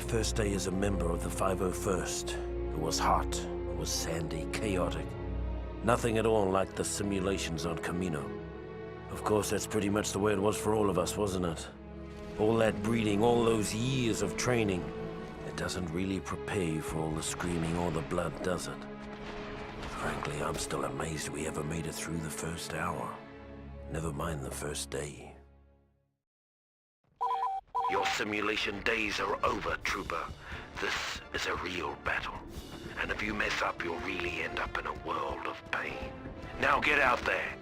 first day as a member of the 501st. It was hot, it was sandy, chaotic. Nothing at all like the simulations on Camino. Of course, that's pretty much the way it was for all of us, wasn't it? All that breeding, all those years of training. It doesn't really prepare you for all the screaming or the blood, does it? Frankly, I'm still amazed we ever made it through the first hour. Never mind the first day. Your simulation days are over, Trooper. This is a real battle. And if you mess up, you'll really end up in a world of pain. Now get out there!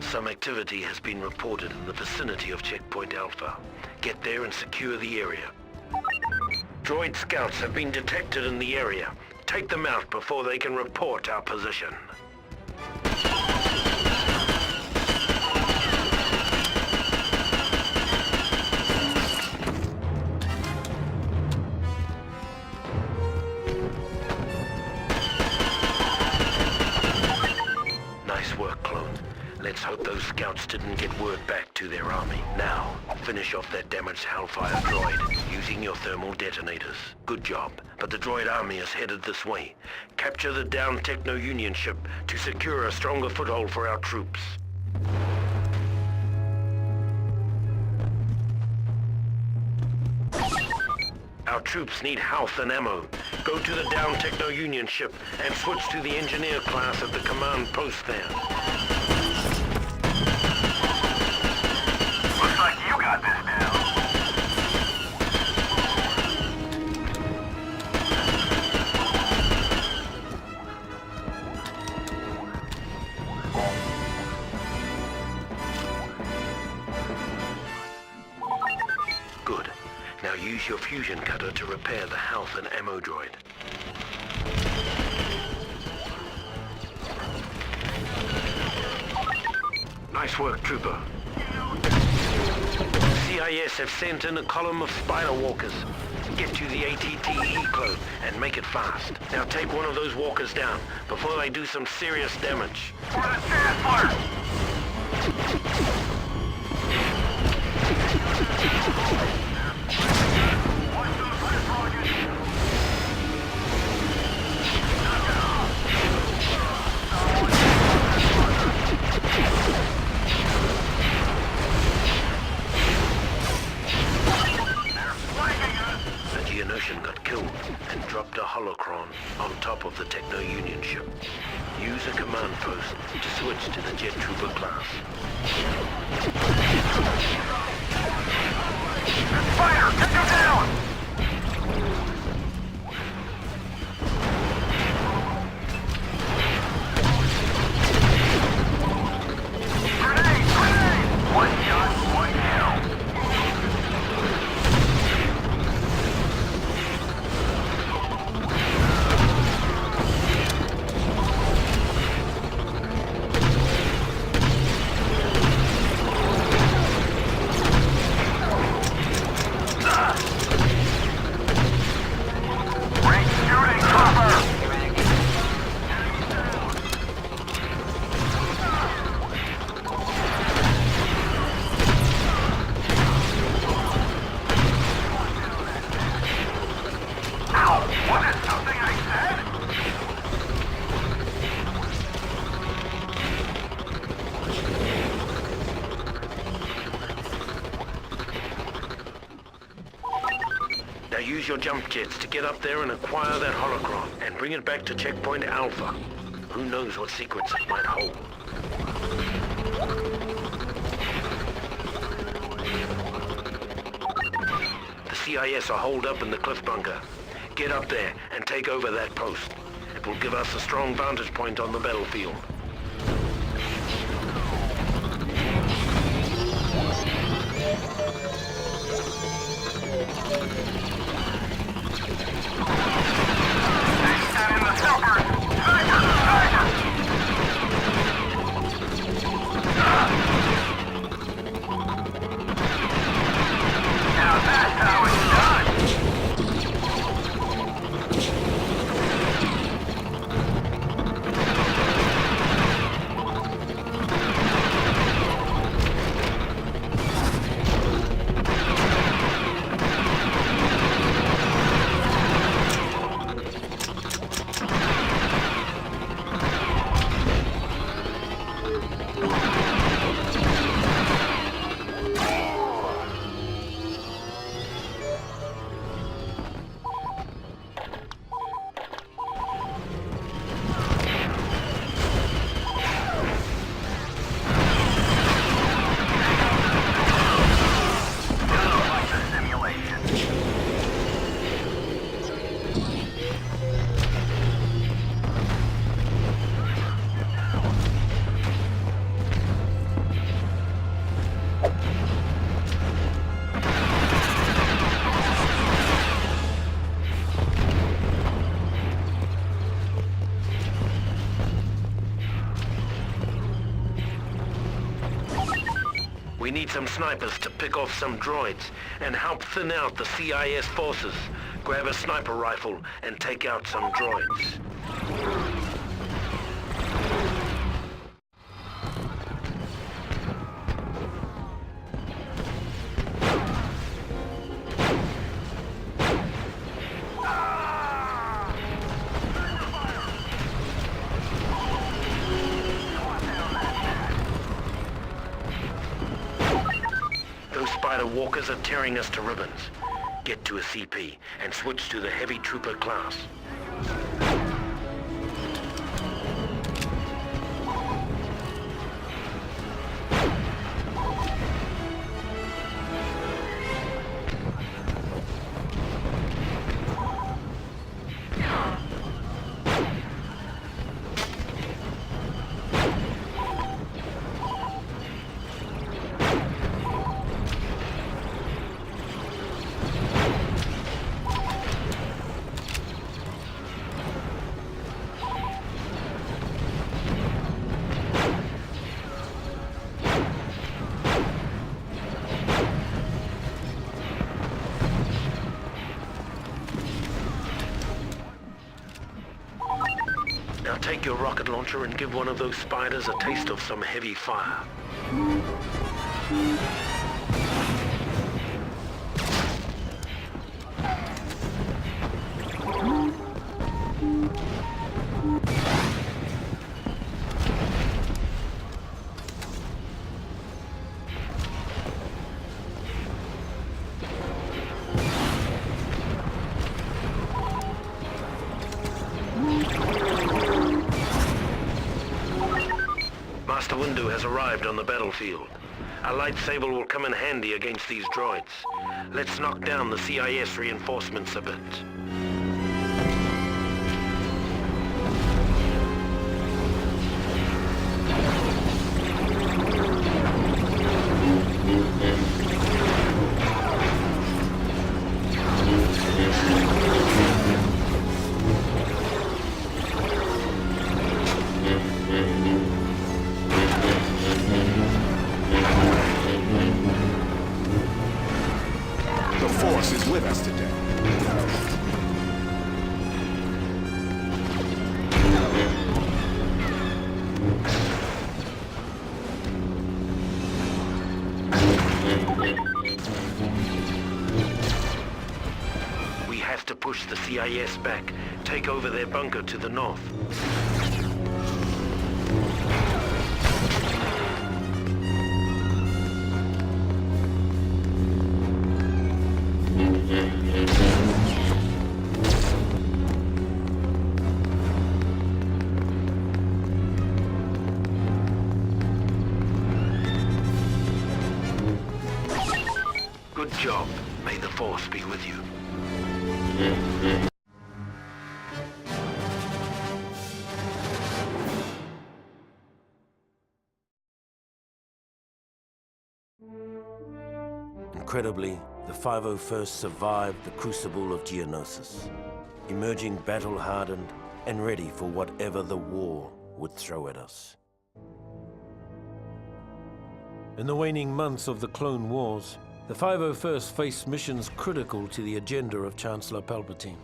Some activity has been reported in the vicinity of Checkpoint Alpha. Get there and secure the area. Droid scouts have been detected in the area. Take them out before they can report our position. Nice work, clone. Let's hope those scouts didn't get word back to their army. Now, finish off that damaged Hellfire droid using your thermal detonators. Good job, but the droid army is headed this way. Capture the downed Techno-Union ship to secure a stronger foothold for our troops. Our troops need health and ammo. Go to the downed Techno-Union ship and switch to the engineer class at the command post there. Got this down. Good. Now use your fusion cutter to repair the health and ammo droid. Nice work, Trooper. CIS have sent in a column of spider walkers. Get to the ATTE clone and make it fast. Now take one of those walkers down before they do some serious damage. For the Chancellor! Got killed and dropped a holocron on top of the Techno-Union ship. Use a command post to switch to the Jet Trooper class. Spider, take him down! Grenade! Grenade! One shot, one kill. Use your jump jets to get up there and acquire that holocron and bring it back to Checkpoint Alpha. Who knows what secrets it might hold. The CIS are holed up in the cliff bunker. Get up there and take over that post. It will give us a strong vantage point on the battlefield. We need some snipers to pick off some droids and help thin out the CIS forces. Grab a sniper rifle and take out some droids. Spider walkers are tearing us to ribbons. Get to a CP and switch to the heavy trooper class. Now take your rocket launcher and give one of those spiders a taste of some heavy fire. Master Windu has arrived on the battlefield. A lightsaber will come in handy against these droids. Let's knock down the CIS reinforcements a bit. The Force is with us today. We have to push the CIS back, take over their bunker to the north. Good job. May the Force be with you. Incredibly, the 501st survived the crucible of Geonosis, emerging battle-hardened and ready for whatever the war would throw at us. In the waning months of the Clone Wars, the 501st faced missions critical to the agenda of Chancellor Palpatine.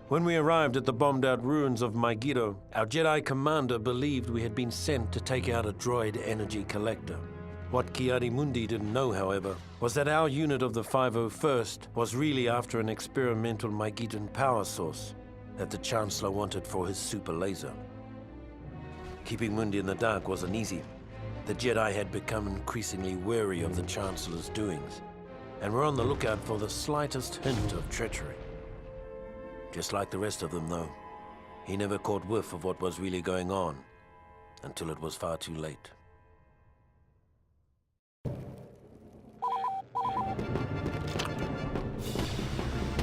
When we arrived at the bombed-out ruins of Megiddo, our Jedi commander believed we had been sent to take out a droid energy collector. What Ki-Adi-Mundi didn't know, however, was that our unit of the 501st was really after an experimental Megiddan power source that the Chancellor wanted for his super laser. Keeping Mundi in the dark wasn't easy. The Jedi had become increasingly wary of the Chancellor's doings, and were on the lookout for the slightest hint of treachery. Just like the rest of them, though, he never caught whiff of what was really going on until it was far too late.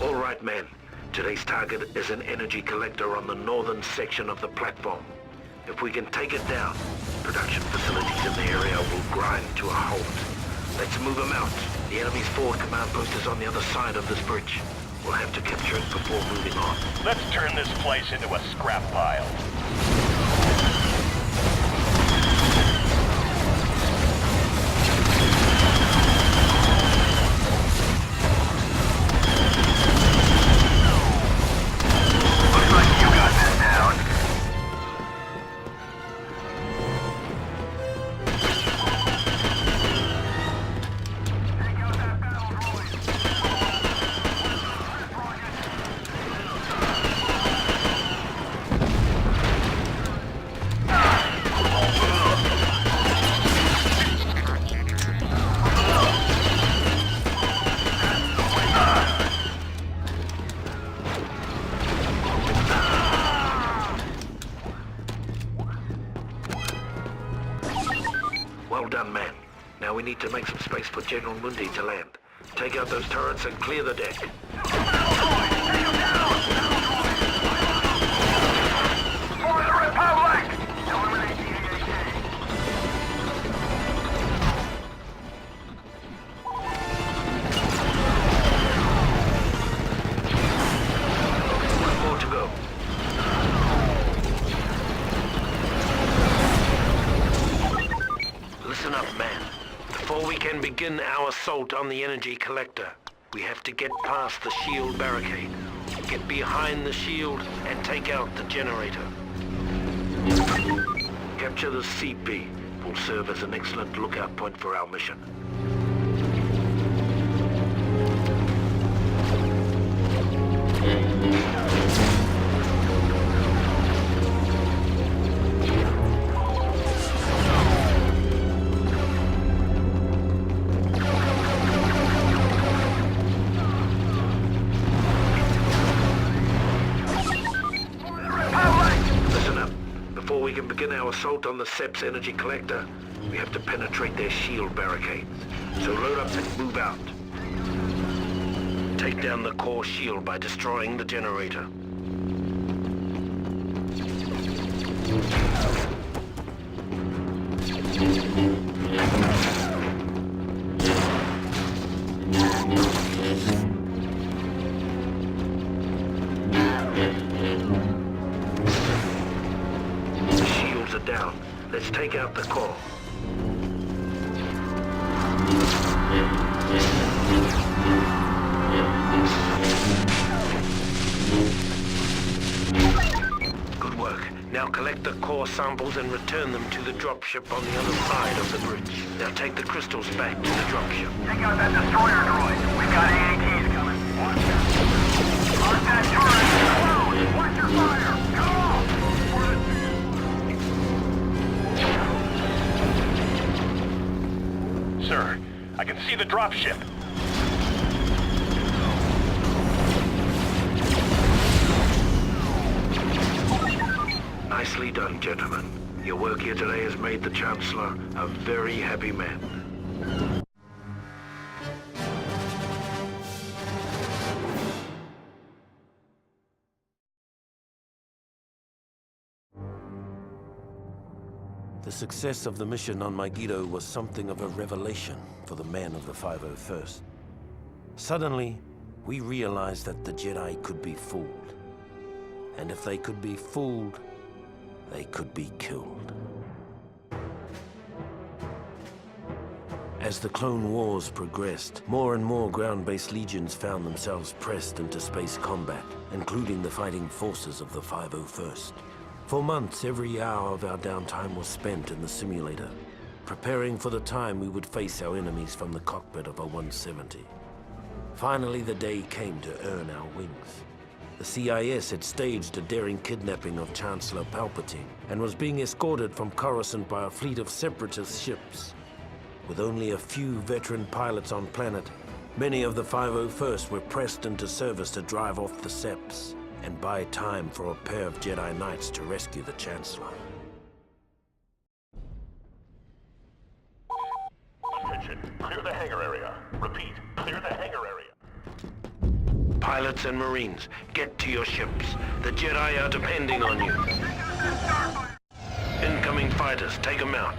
All right, men. Today's target is an energy collector on the northern section of the platform. If we can take it down, production facilities in the area will grind to a halt. Let's move them out. The enemy's forward command post is on the other side of this bridge. We'll have to capture it before moving on. Let's turn this place into a scrap pile. Well done, man. Now we need to make some space for General Mundi to land. Take out those turrets and clear the deck. For the Republic! Eliminate the AAK. One more to go. Listen up, man. Before we can begin our assault on the energy collector, we have to get past the shield barricade, get behind the shield, and take out the generator. Capture the CP will serve as an excellent lookout point for our mission. Begin our assault on the SEP's energy collector, we have to penetrate their shield barricades. So load up and move out. Take down the core shield by destroying the generator. Down. Let's take out the core. Good work. Now collect the core samples and return them to the dropship on the other side of the bridge. Now take the crystals back to the dropship. Take out that destroyer droid. We've got AATs coming. Watch out. Mark that turret. Close. Watch your fire. Come on. Sir, I can see the dropship. Nicely done, gentlemen. Your work here today has made the Chancellor a very happy man. The success of the mission on Megiddo was something of a revelation for the men of the 501st. Suddenly, we realized that the Jedi could be fooled. And if they could be fooled, they could be killed. As the Clone Wars progressed, more and more ground-based legions found themselves pressed into space combat, including the fighting forces of the 501st. For months, every hour of our downtime was spent in the simulator, preparing for the time we would face our enemies from the cockpit of a 170. Finally, the day came to earn our wings. The CIS had staged a daring kidnapping of Chancellor Palpatine and was being escorted from Coruscant by a fleet of separatist ships. With only a few veteran pilots on planet, many of the 501st were pressed into service to drive off the Seps and buy time for a pair of Jedi Knights to rescue the Chancellor. Attention, clear the hangar area. Repeat, clear the hangar area. Pilots and Marines, get to your ships. The Jedi are depending on you. Incoming fighters, take them out.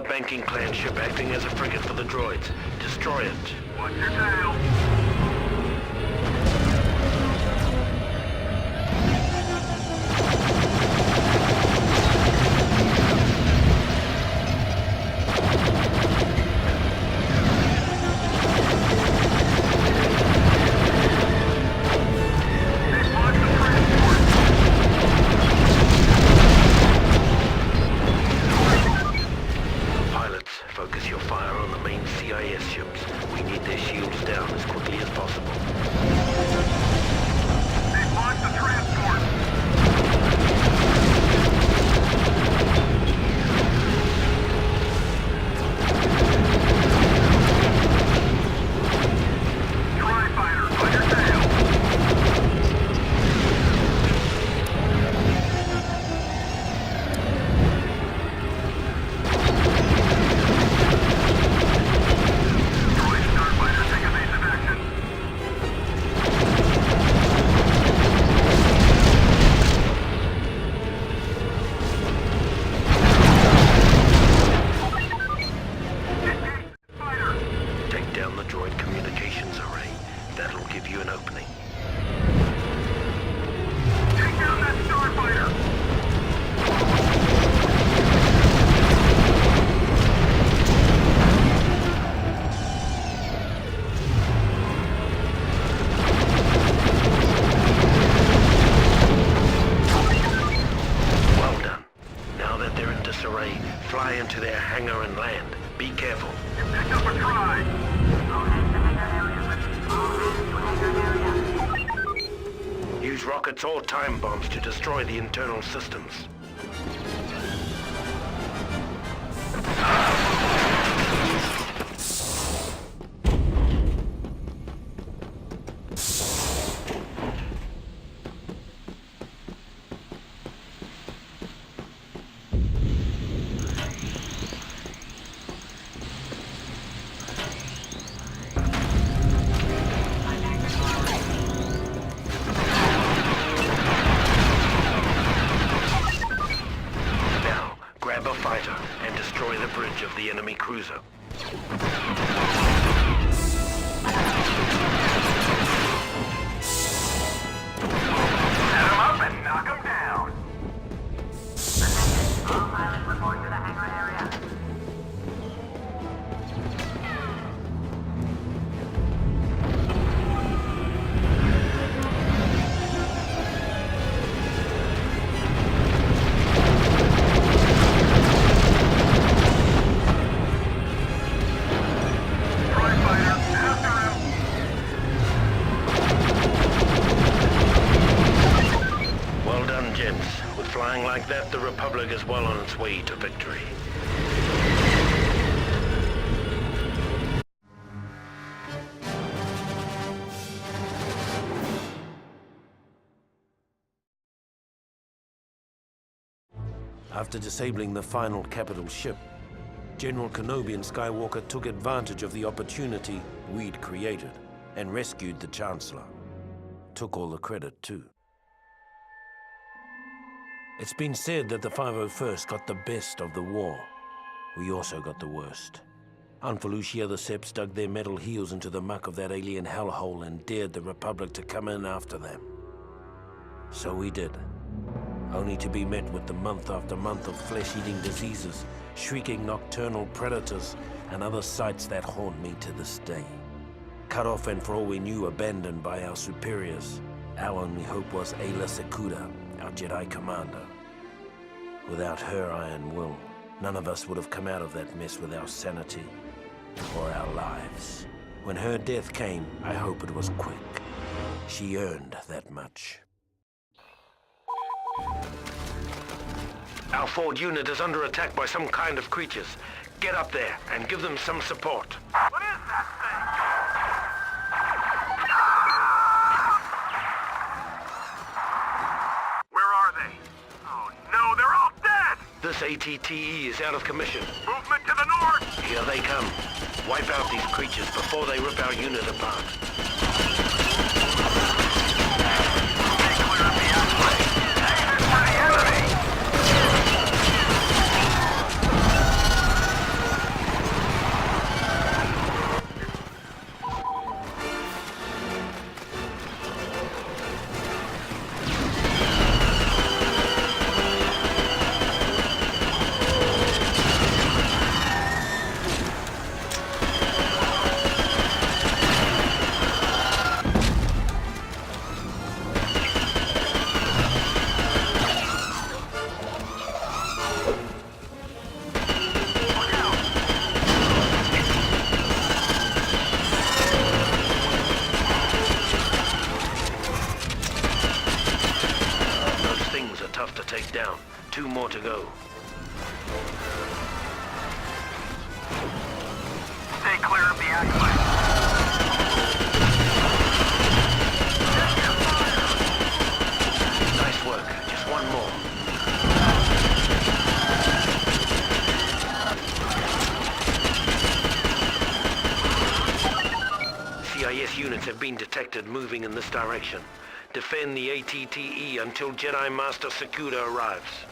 Banking clan ship acting as a frigate for the droids. Destroy it. Watch your tail. to their hangar and land. Be careful. You picked up a try. Use rockets or time bombs to destroy the internal systems. Grab a fighter and destroy the bridge of the enemy cruiser. Set him up and knock him down. All pilots report to the hangar area. With flying like that, the Republic is well on its way to victory. After disabling the final capital ship, General Kenobi and Skywalker took advantage of the opportunity we'd created and rescued the Chancellor. Took all the credit, too. It's been said that the 501st got the best of the war. We also got the worst. On Felucia, the Seps dug their metal heels into the muck of that alien hellhole and dared the Republic to come in after them. So we did. Only to be met with the month after month of flesh-eating diseases, shrieking nocturnal predators, and other sights that haunt me to this day. Cut off and for all we knew, abandoned by our superiors. Our only hope was Ayla Secura, our Jedi commander. Without her iron will, none of us would have come out of that mess with our sanity or our lives. When her death came, I hope it was quick. She earned that much. Our forward unit is under attack by some kind of creatures. Get up there and give them some support. What is that thing? Where are they? Oh no, they're all dead! This ATTE is out of commission. Movement to the north! Here they come. Wipe out these creatures before they rip our unit apart. Stay clear of the outlet. Exit for the enemy! Tough to take down. 2 more to go. Stay clear of the outlet. Nice work. Just 1 more. CIS units have been detected moving in this direction. Defend the ATTE until Jedi Master Secura arrives.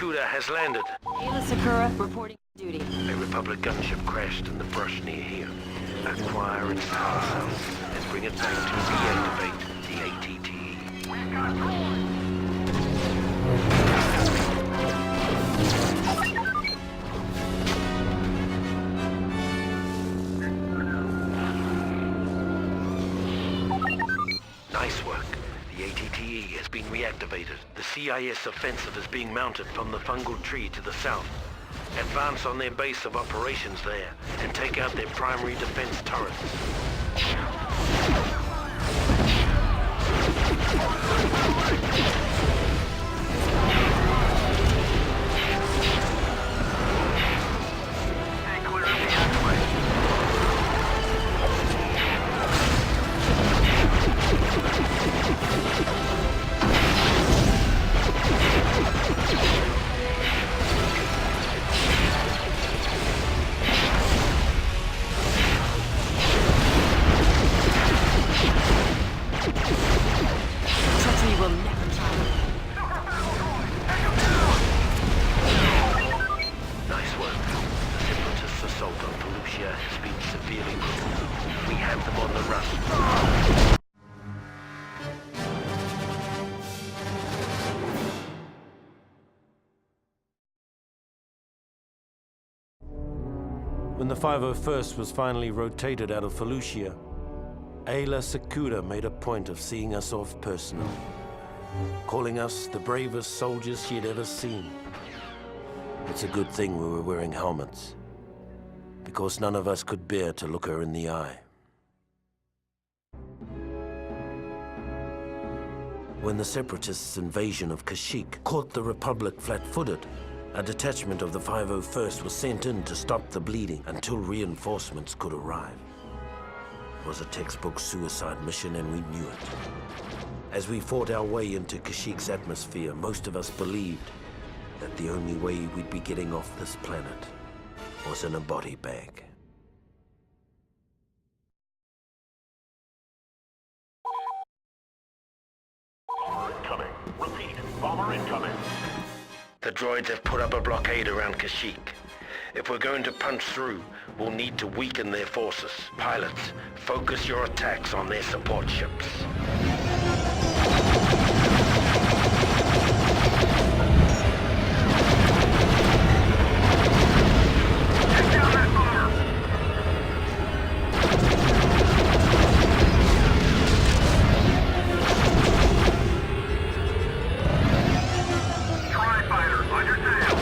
Sakuda has landed. Ayla Sakura, reporting duty. A Republic gunship crashed in the brush near here. Acquire its power cells and bring it back to reactivate the ATTE. We've got droids! Nice work. The ATTE has been reactivated. The CIS offensive is being mounted from the fungal tree to the south. Advance on their base of operations there and take out their primary defense turrets. Stay clear of the enemy. Treachery will never tire. Nice work. The Separatists' assault on Felucia has been severely crippled. We have them on the run. When the 501st was finally rotated out of Felucia, Ayla Sakura made a point of seeing us off personally, calling us the bravest soldiers she had ever seen. It's a good thing we were wearing helmets, because none of us could bear to look her in the eye. When the Separatists' invasion of Kashyyyk caught the Republic flat-footed, a detachment of the 501st was sent in to stop the bleeding until reinforcements could arrive. It was a textbook suicide mission, and we knew it. As we fought our way into Kashyyyk's atmosphere, most of us believed that the only way we'd be getting off this planet was in a body bag. Bomber incoming. Repeat, bomber incoming. The droids have put up a blockade around Kashyyyk. If we're going to punch through, we'll need to weaken their forces. Pilots, focus your attacks on their support ships. Take down that bomber! Tri-fighter, on your tail!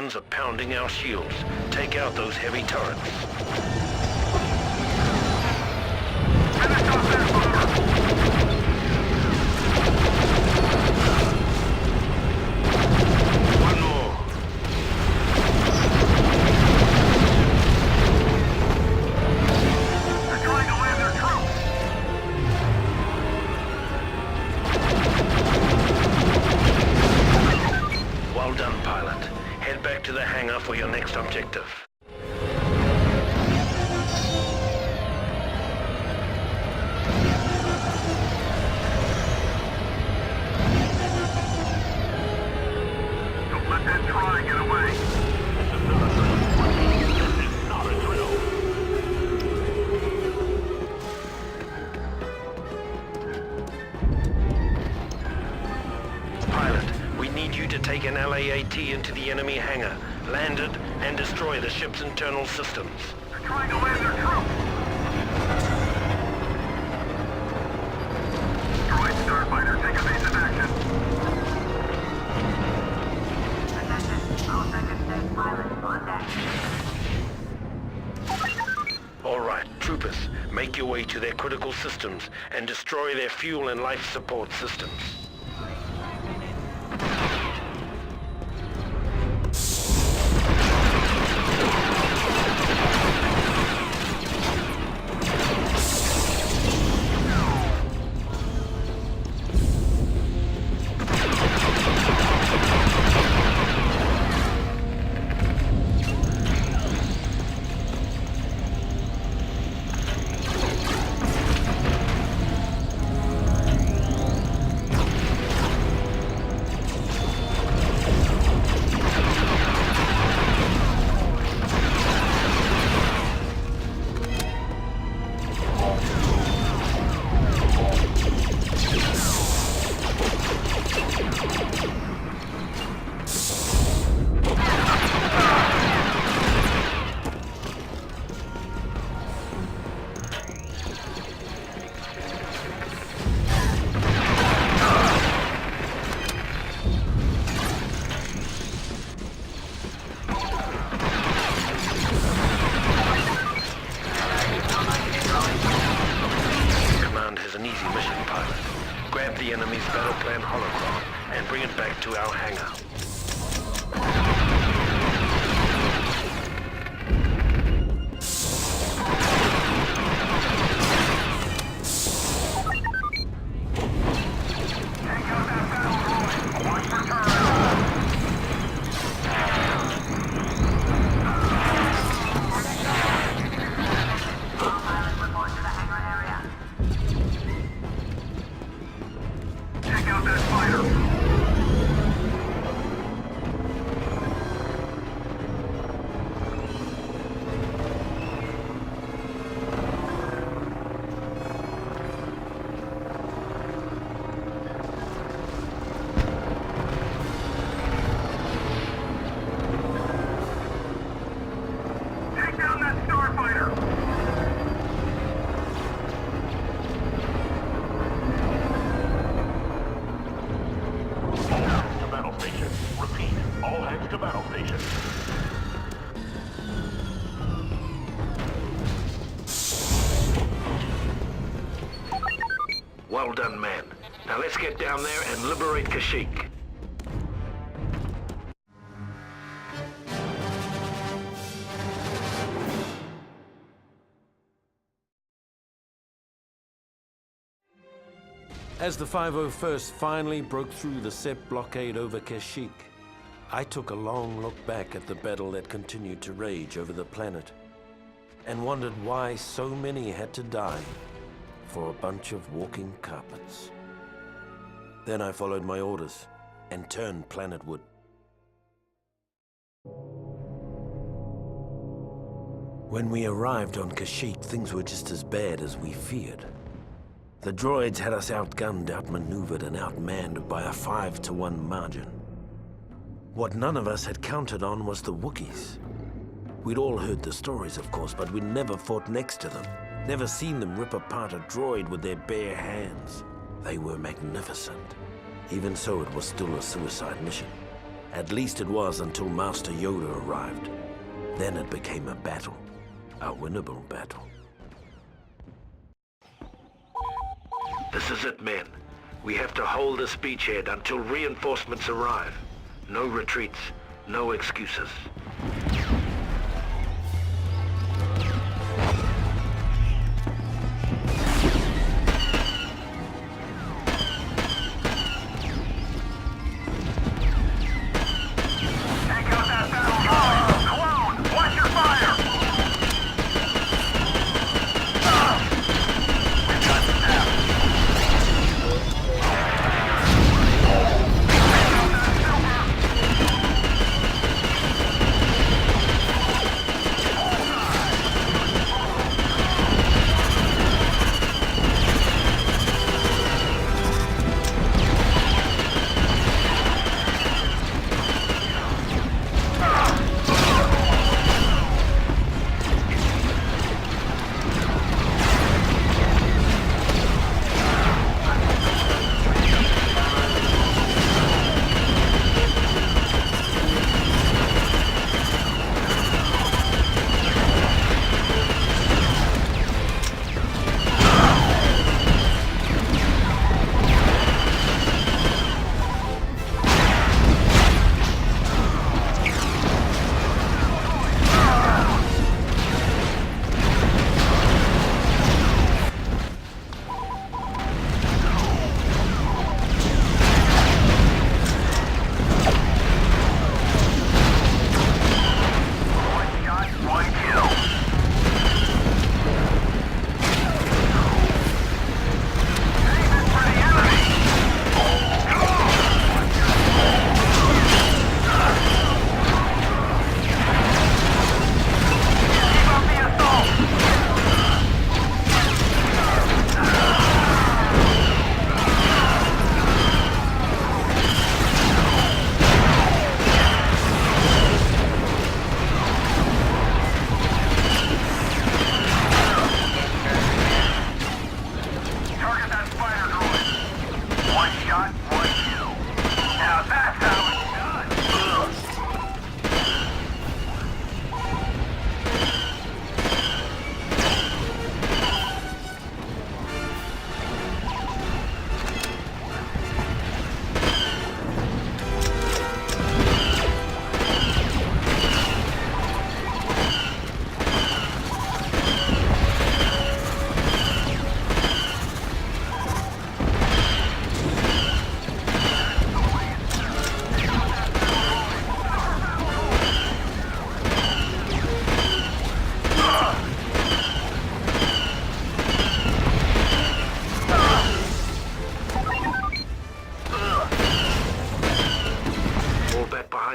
Russians are pounding our shields. Take out those heavy turrets. Finish off that bomber! One more. They're trying to land their troops! Well done, pilot. Head back to the hangar for your next objective. Don't let that try get away! This is not a drill! Pilot, we need you to take an LAAT into the enemy hangar, land it, and destroy the ship's internal systems. They're trying to land their troops! Destroyed Starfighter, take evasive action! All right, troopers, make your way to their critical systems and destroy their fuel and life support systems. Grab the enemy's battle plan holocron and bring it back to our hangar. Well done, man. Now let's get down there and liberate Kashyyyk. As the 501st finally broke through the SEP blockade over Kashyyyk, I took a long look back at the battle that continued to rage over the planet and wondered why so many had to die for a bunch of walking carpets. Then I followed my orders and turned planetward. When we arrived on Kashyyyk, things were just as bad as we feared. The droids had us outgunned, outmaneuvered, and outmanned by a 5-to-1 margin. What none of us had counted on was the Wookiees. We'd all heard the stories, of course, but we'd never fought next to them. Never seen them rip apart a droid with their bare hands. They were magnificent. Even so, it was still a suicide mission. At least it was until Master Yoda arrived. Then it became a battle. A winnable battle. This is it, men. We have to hold this beachhead until reinforcements arrive. No retreats, no excuses.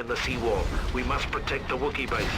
The seawall. We must protect the Wookiee base.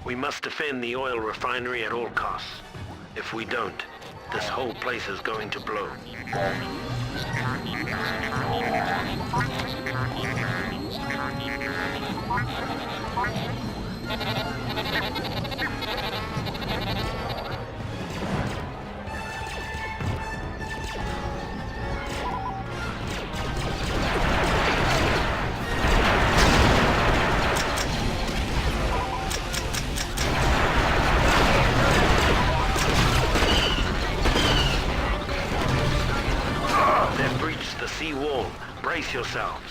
We must defend the oil refinery at all costs. If we don't, this whole place is going to blow. They've breached the sea wall. Brace yourselves.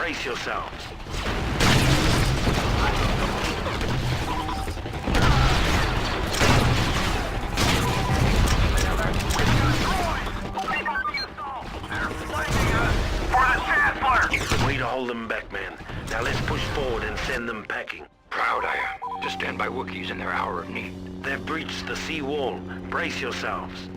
Brace yourselves. Way to hold them back, man. Now let's push forward and send them packing. Proud I am to stand by Wookiees in their hour of need. They've breached the sea wall. Brace yourselves.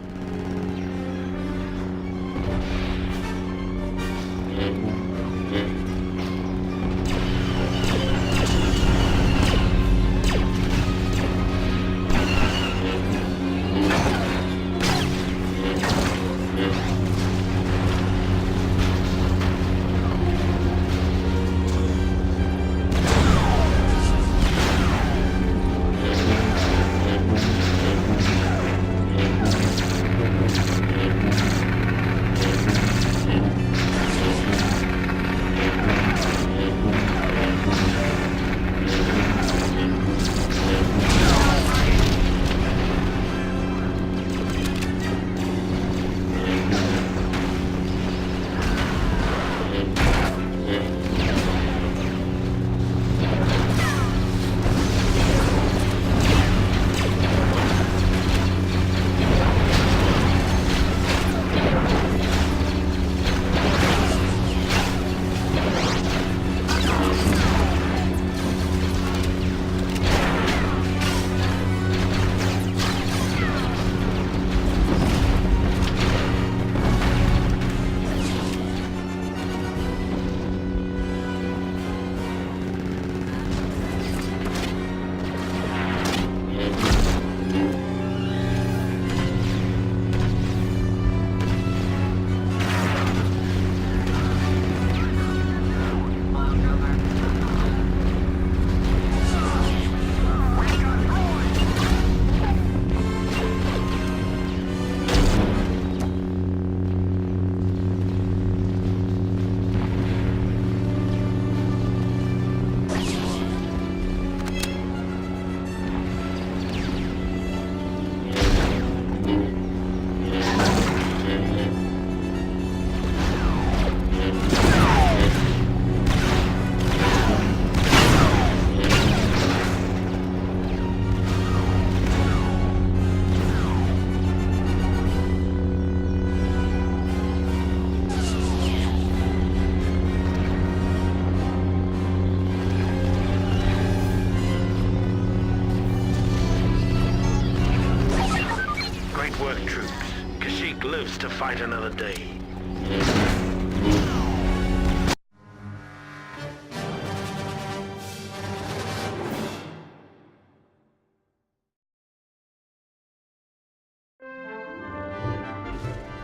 Work, troops. Kashyyyk lives to fight another day.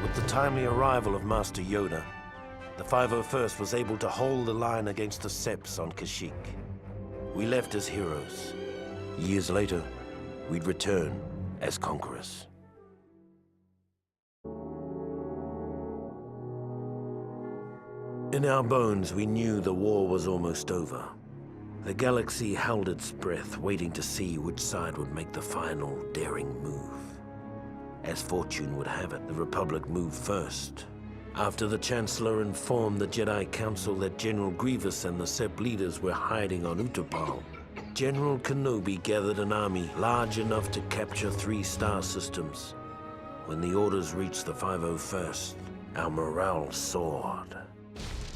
With the timely arrival of Master Yoda, the 501st was able to hold the line against the Seps on Kashyyyk. We left as heroes. Years later, we'd return as conquerors. In our bones, we knew the war was almost over. The galaxy held its breath, waiting to see which side would make the final, daring move. As fortune would have it, the Republic moved first. After the Chancellor informed the Jedi Council that General Grievous and the Sep leaders were hiding on Utapau, General Kenobi gathered an army large enough to capture 3 star systems. When the orders reached the 501st, our morale soared.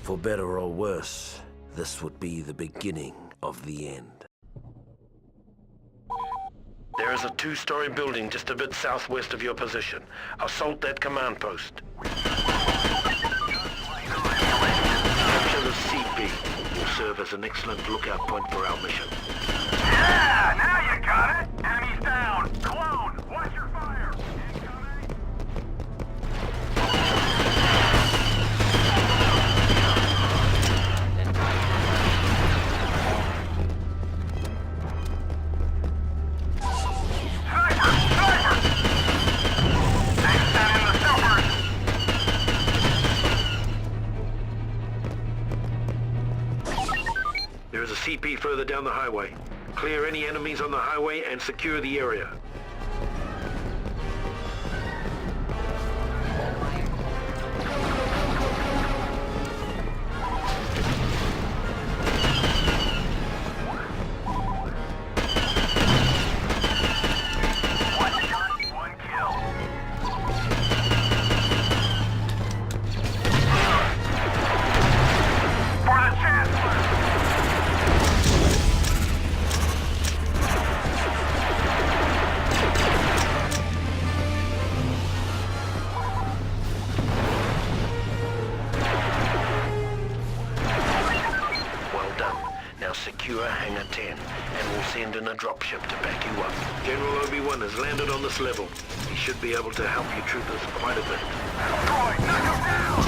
For better or worse, this would be the beginning of the end. There is a 2-story building just a bit southwest of your position. Assault that command post. Capture the CP. Will serve as an excellent lookout point for our mission. Yeah, now you got it. Enemies down. Clone, watch your fire. Incoming. There's a CP further down the highway. Clear any enemies on the highway and secure the area. secure Hangar 10, and we'll send in a dropship to back you up. General Obi-Wan has landed on this level. He should be able to help you troopers quite a bit. Droid, knock him down!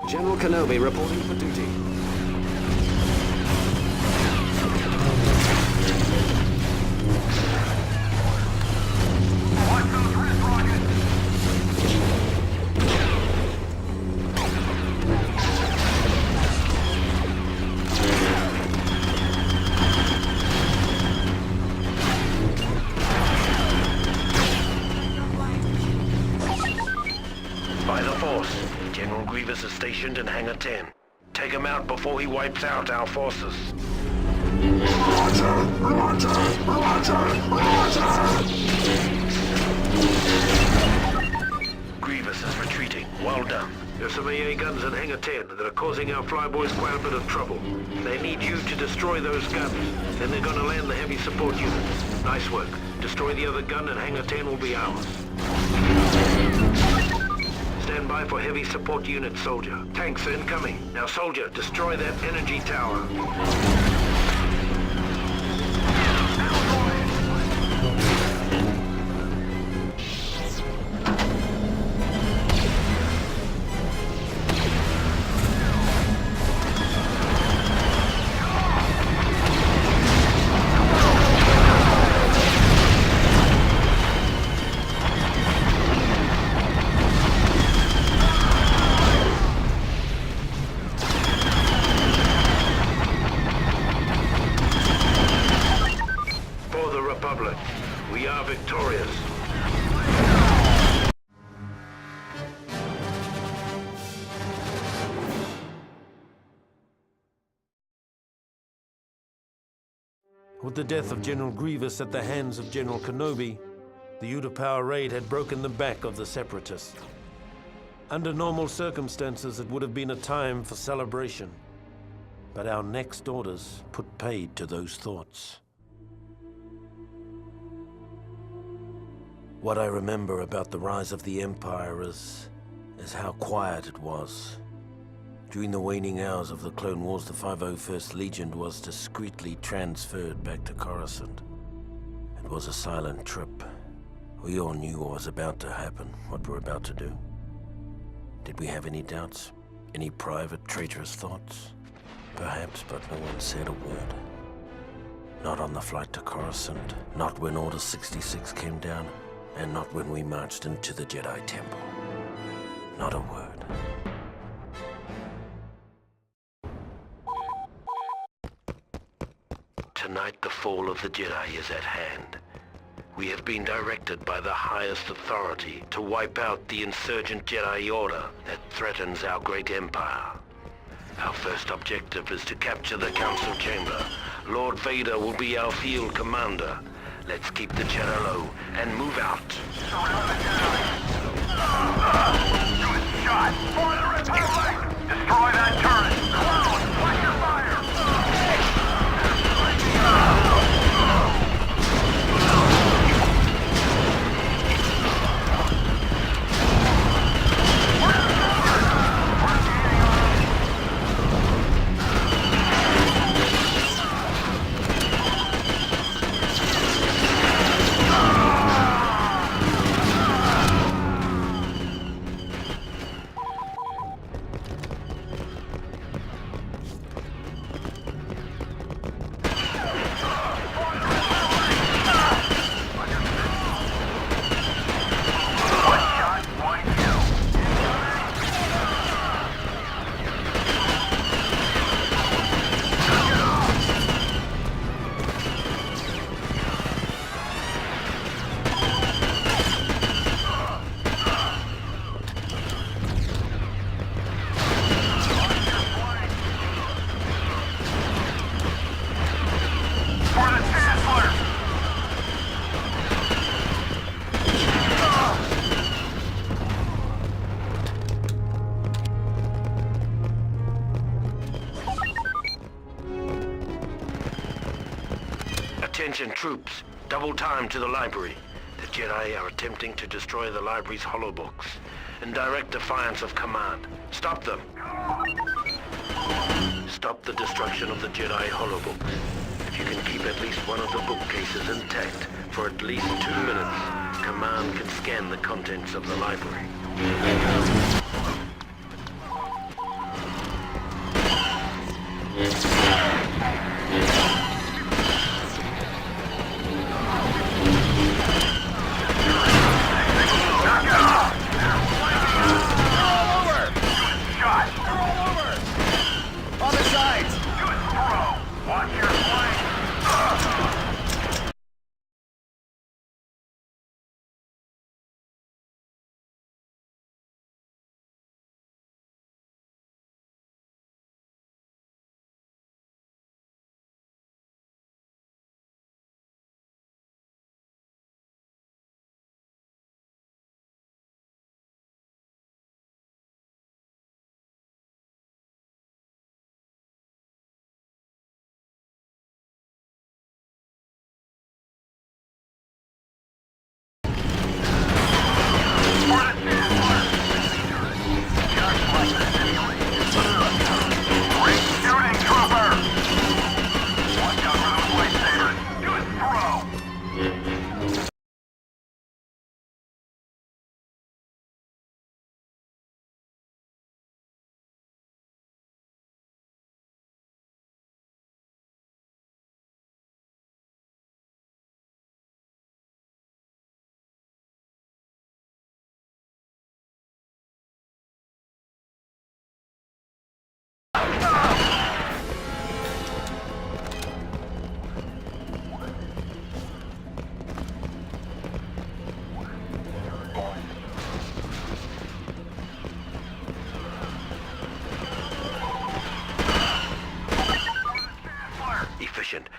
General Kenobi reporting for duty. Watch those wrist rockets! By the Force, General Grievous is stationed in Hangar 10. Take him out before he wipes out our forces. Grievous is retreating. Well done. There's some AA guns in Hangar 10 that are causing our flyboys quite a bit of trouble. They need you to destroy those guns. Then they're gonna land the heavy support units. Nice work. Destroy the other gun and Hangar 10 will be ours. Stand by for heavy support unit, soldier. Tanks incoming. Now, soldier, destroy that energy tower. We are victorious. With the death of General Grievous at the hands of General Kenobi, the Utapau raid had broken the back of the Separatists. Under normal circumstances, it would have been a time for celebration. But our next orders put paid to those thoughts. What I remember about the rise of the Empire is how quiet it was. During the waning hours of the Clone Wars, the 501st Legion was discreetly transferred back to Coruscant. It was a silent trip. We all knew what was about to happen, what we're about to do. Did we have any doubts? Any private, traitorous thoughts? Perhaps, but no one said a word. Not on the flight to Coruscant, not when Order 66 came down, and not when we marched into the Jedi Temple. Not a word. Tonight, the fall of the Jedi is at hand. We have been directed by the highest authority to wipe out the insurgent Jedi Order that threatens our great empire. Our first objective is to capture the Council Chamber. Lord Vader will be our field commander. Let's keep the cheddar low and move out. Good shot! For the Republic! Destroy that turret! Clone, watch your fire! Attention troops, double time to the library. The Jedi are attempting to destroy the library's holobooks. In direct defiance of command. Stop them. Stop the destruction of the Jedi holobooks. If you can keep at least one of the bookcases intact for at least 2 minutes, command can scan the contents of the library.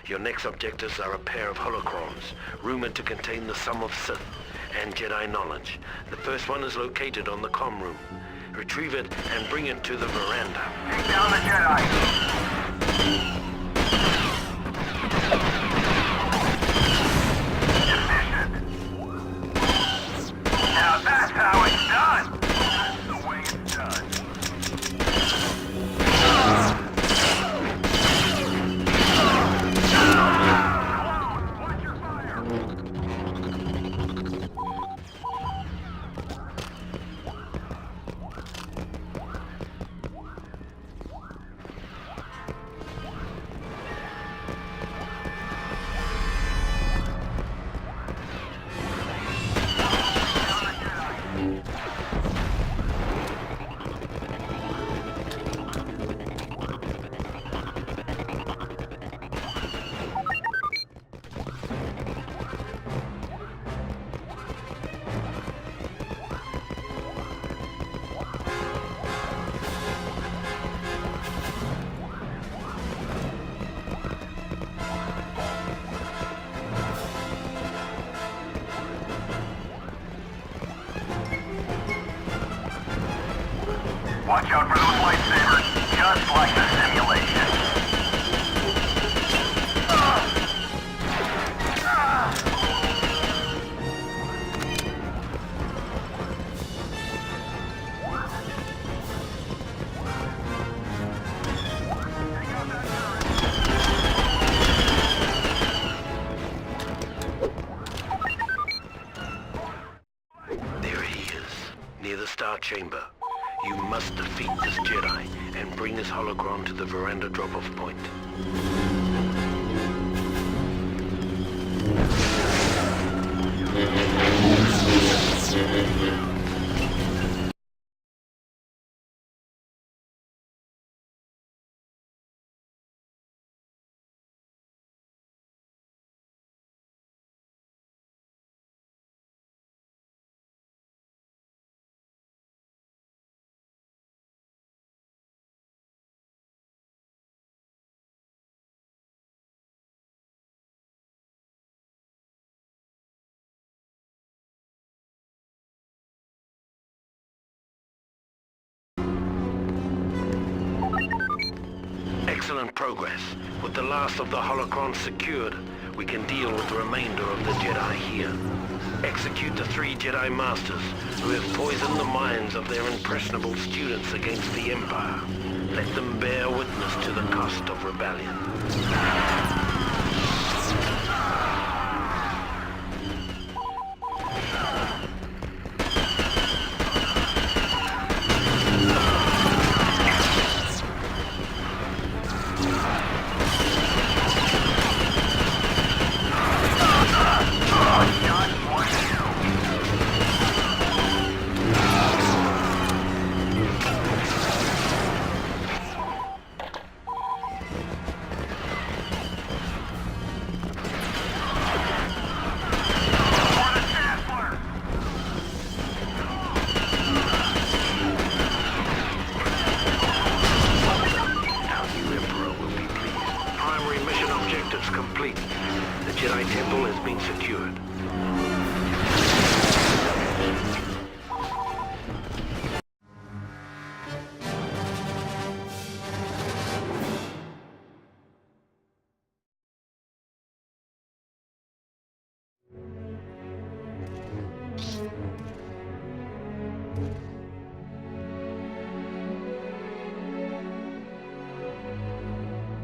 Your next objectives are a pair of holocrons, rumored to contain the sum of Sith and Jedi knowledge. The first one is located on the comm room. Retrieve it and bring it to the veranda. Take down the Jedi! Now that's how it's done! That's the way it's done. Watch your fire! Watch out for those lightsabers, just like the simulation. There he is, near the Star Chamber. You must defeat this Jedi and bring this holocron to the veranda drop-off point. Excellent progress. With the last of the holocrons secured, we can deal with the remainder of the Jedi here. Execute the 3 Jedi Masters who have poisoned the minds of their impressionable students against the Empire. Let them bear witness to the cost of rebellion. Complete. The Jedi Temple has been secured.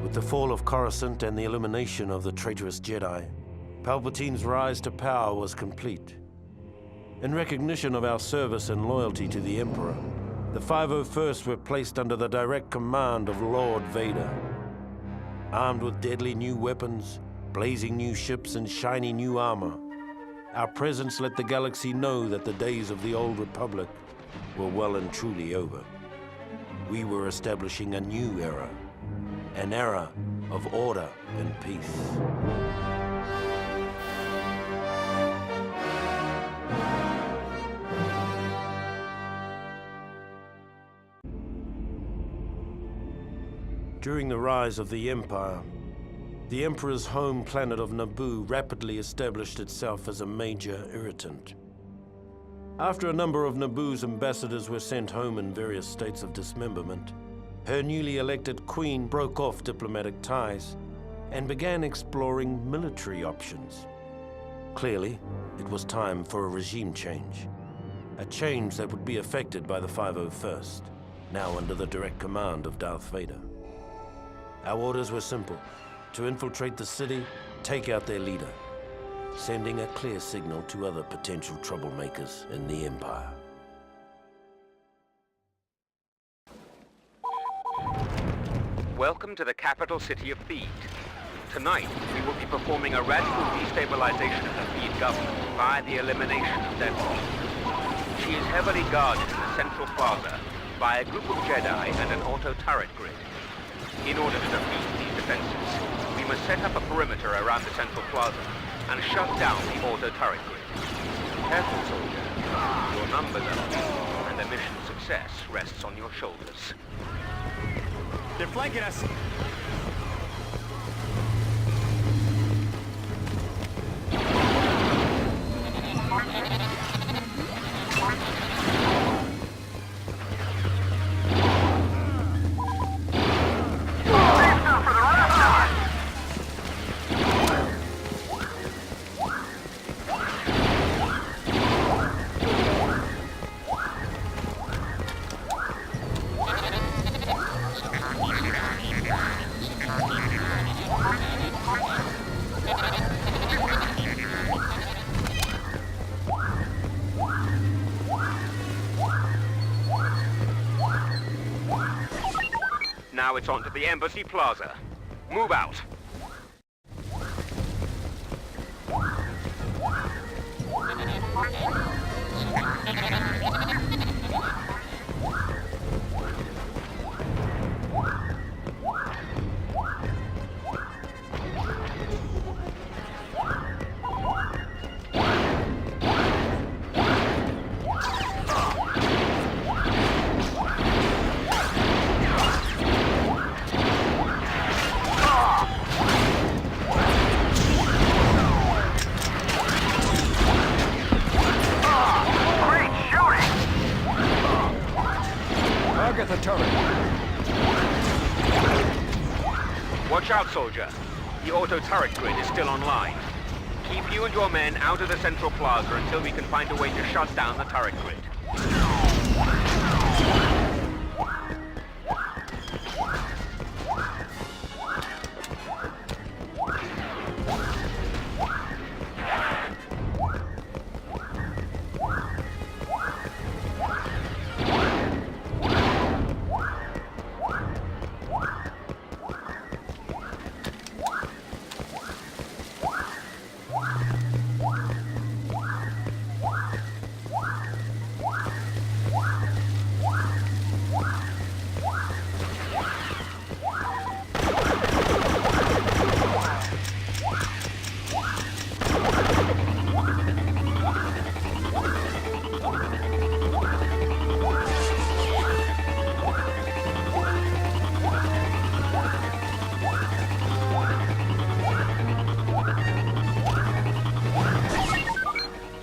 With the fall of Coruscant and the elimination of the traitorous Jedi, Palpatine's rise to power was complete. In recognition of our service and loyalty to the Emperor, the 501st were placed under the direct command of Lord Vader. Armed with deadly new weapons, blazing new ships, and shiny new armor, our presence let the galaxy know that the days of the Old Republic were well and truly over. We were establishing a new era. An era of order and peace. During the rise of the Empire, the Emperor's home planet of Naboo rapidly established itself as a major irritant. After a number of Naboo's ambassadors were sent home in various states of dismemberment, her newly elected queen broke off diplomatic ties and began exploring military options. Clearly, it was time for a regime change. A change that would be affected by the 501st, now under the direct command of Darth Vader. Our orders were simple: to infiltrate the city, take out their leader, sending a clear signal to other potential troublemakers in the Empire. Welcome to the capital city of Theed. Tonight, we will be performing a radical destabilization of the Theed government by the elimination of their leader. She is heavily guarded in the central plaza by a group of Jedi and an auto-turret grid. In order to defeat these defenses, we must set up a perimeter around the central plaza and shut down the auto-turret grid. Careful, soldier. Your numbers are few, and the mission's success rests on your shoulders. They're flanking us. Now it's on to the Embassy Plaza. Move out. The turret. Watch out, soldier. The auto turret grid is still online. Keep you and your men out of the central plaza until we can find a way to shut down the turret grid.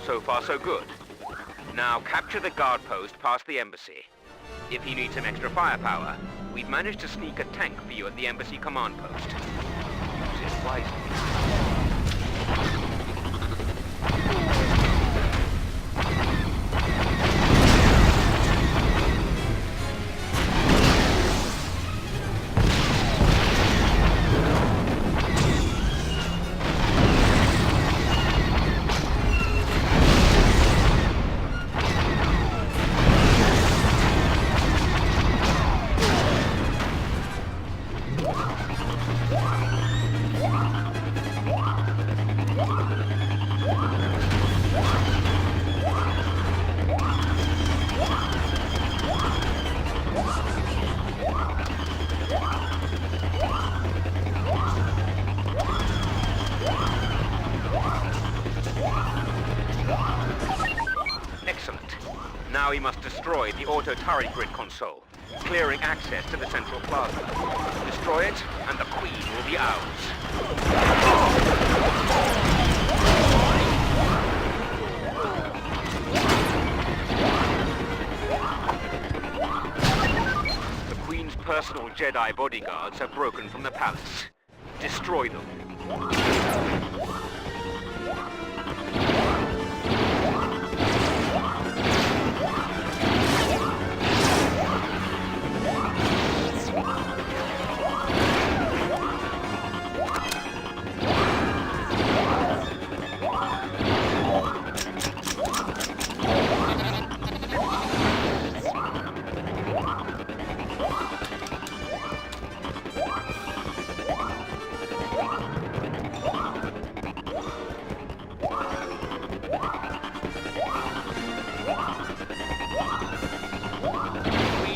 So far, so good. Now capture the guard post past the embassy. If you need some extra firepower, we've managed to sneak a tank for you at the embassy command post. Use it wisely. Excellent. Now we must destroy the auto turret grid console, clearing access to the central plaza. Destroy it, and the Queen will be ours. The Queen's personal Jedi bodyguards have broken from the palace. Destroy them.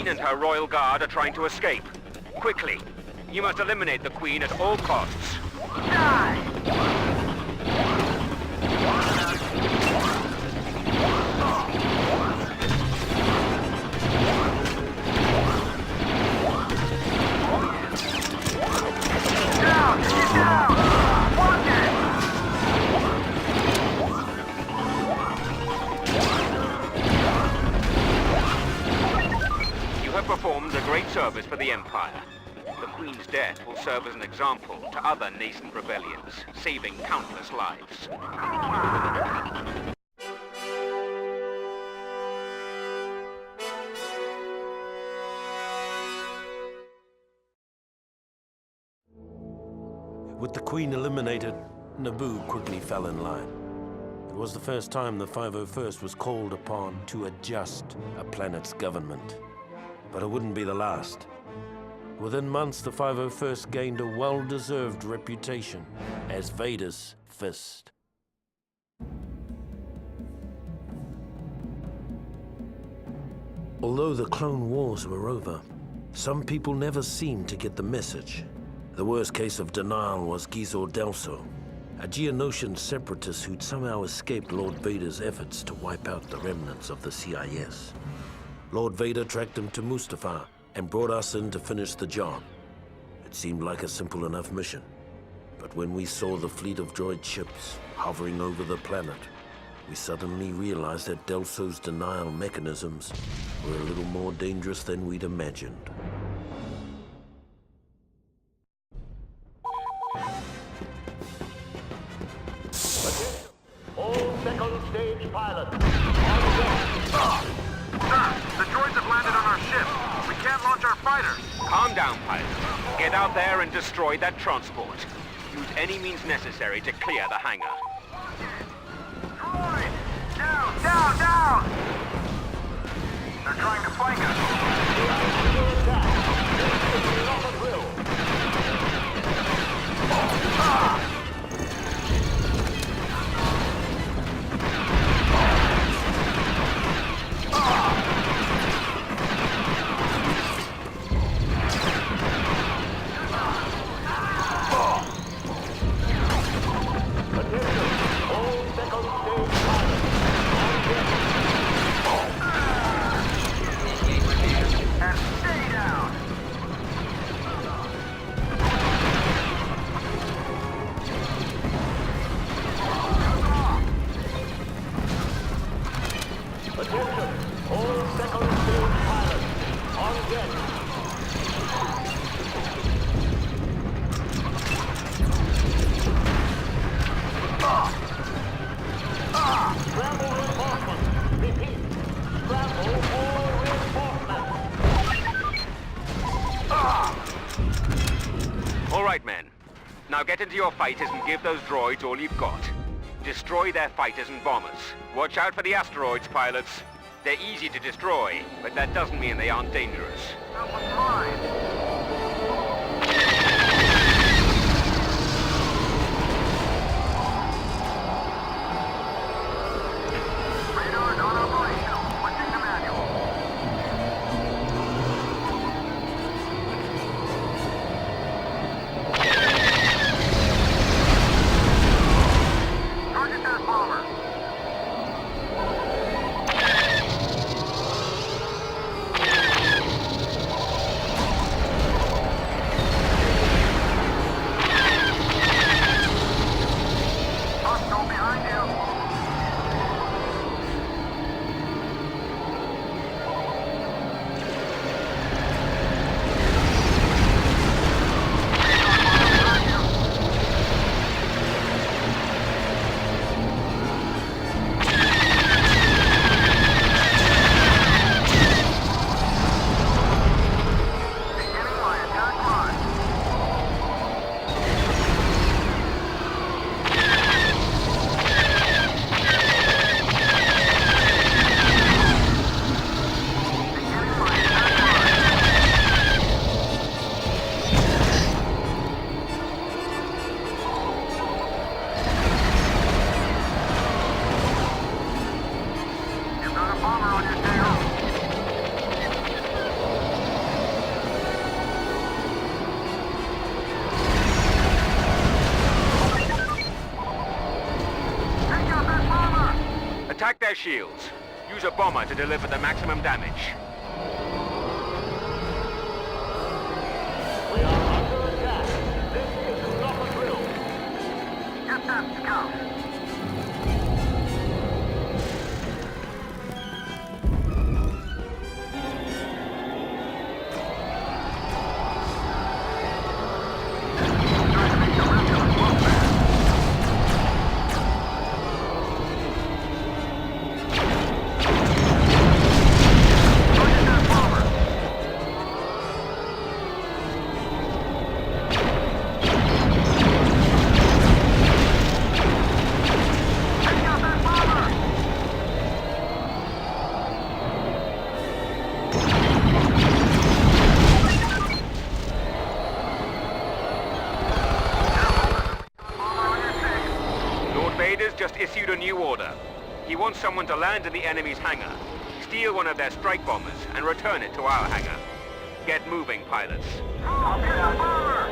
And her royal guard are trying to escape. Quickly, you must eliminate the Queen at all costs. Performed a great service for the Empire. The Queen's death will serve as an example to other nascent rebellions, saving countless lives. With the Queen eliminated, Naboo quickly fell in line. It was the first time the 501st was called upon to adjust a planet's government. But it wouldn't be the last. Within months, the 501st gained a well-deserved reputation as Vader's fist. Although the Clone Wars were over, some people never seemed to get the message. The worst case of denial was Gizor Delso, a Geonosian separatist who'd somehow escaped Lord Vader's efforts to wipe out the remnants of the CIS. Lord Vader tracked him to Mustafar and brought us in to finish the job. It seemed like a simple enough mission. But when we saw the fleet of droid ships hovering over the planet, we suddenly realized that Delso's denial mechanisms were a little more dangerous than we'd imagined. down, pilots. Get out there and destroy that transport. Use any means necessary to clear the hangar. Droid! Down, down, down! They're trying to flank us. And stay down! All right, men. Now get into your fighters and give those droids all you've got. Destroy their fighters and bombers. Watch out for the asteroids, pilots. They're easy to destroy, but that doesn't mean they aren't dangerous. That was mine! Radar non-operational. Switching to manual. Target that bomber. Hostile behind you. Beginning my attack line. Beginning my attack line. You've got a bomber on your tail. Take out that bomber! Attack their shields. Use a bomber to deliver the maximum damage. Get that scout. Target that bomber. Take out that bomber. Bomber on your six. Lord Vader's just issued a new order. He wants someone to land in the enemy's hangar, steal one of their strike bombers, and return it to our hangar. Get moving, pilots. I'll get the bomber.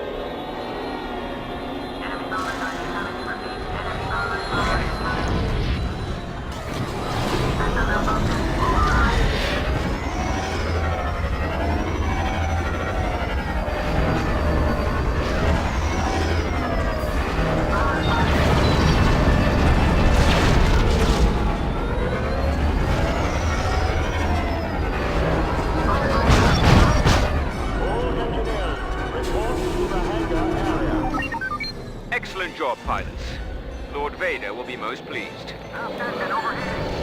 Excellent job, pilots. Lord Vader will be most pleased. Aft engine overheating.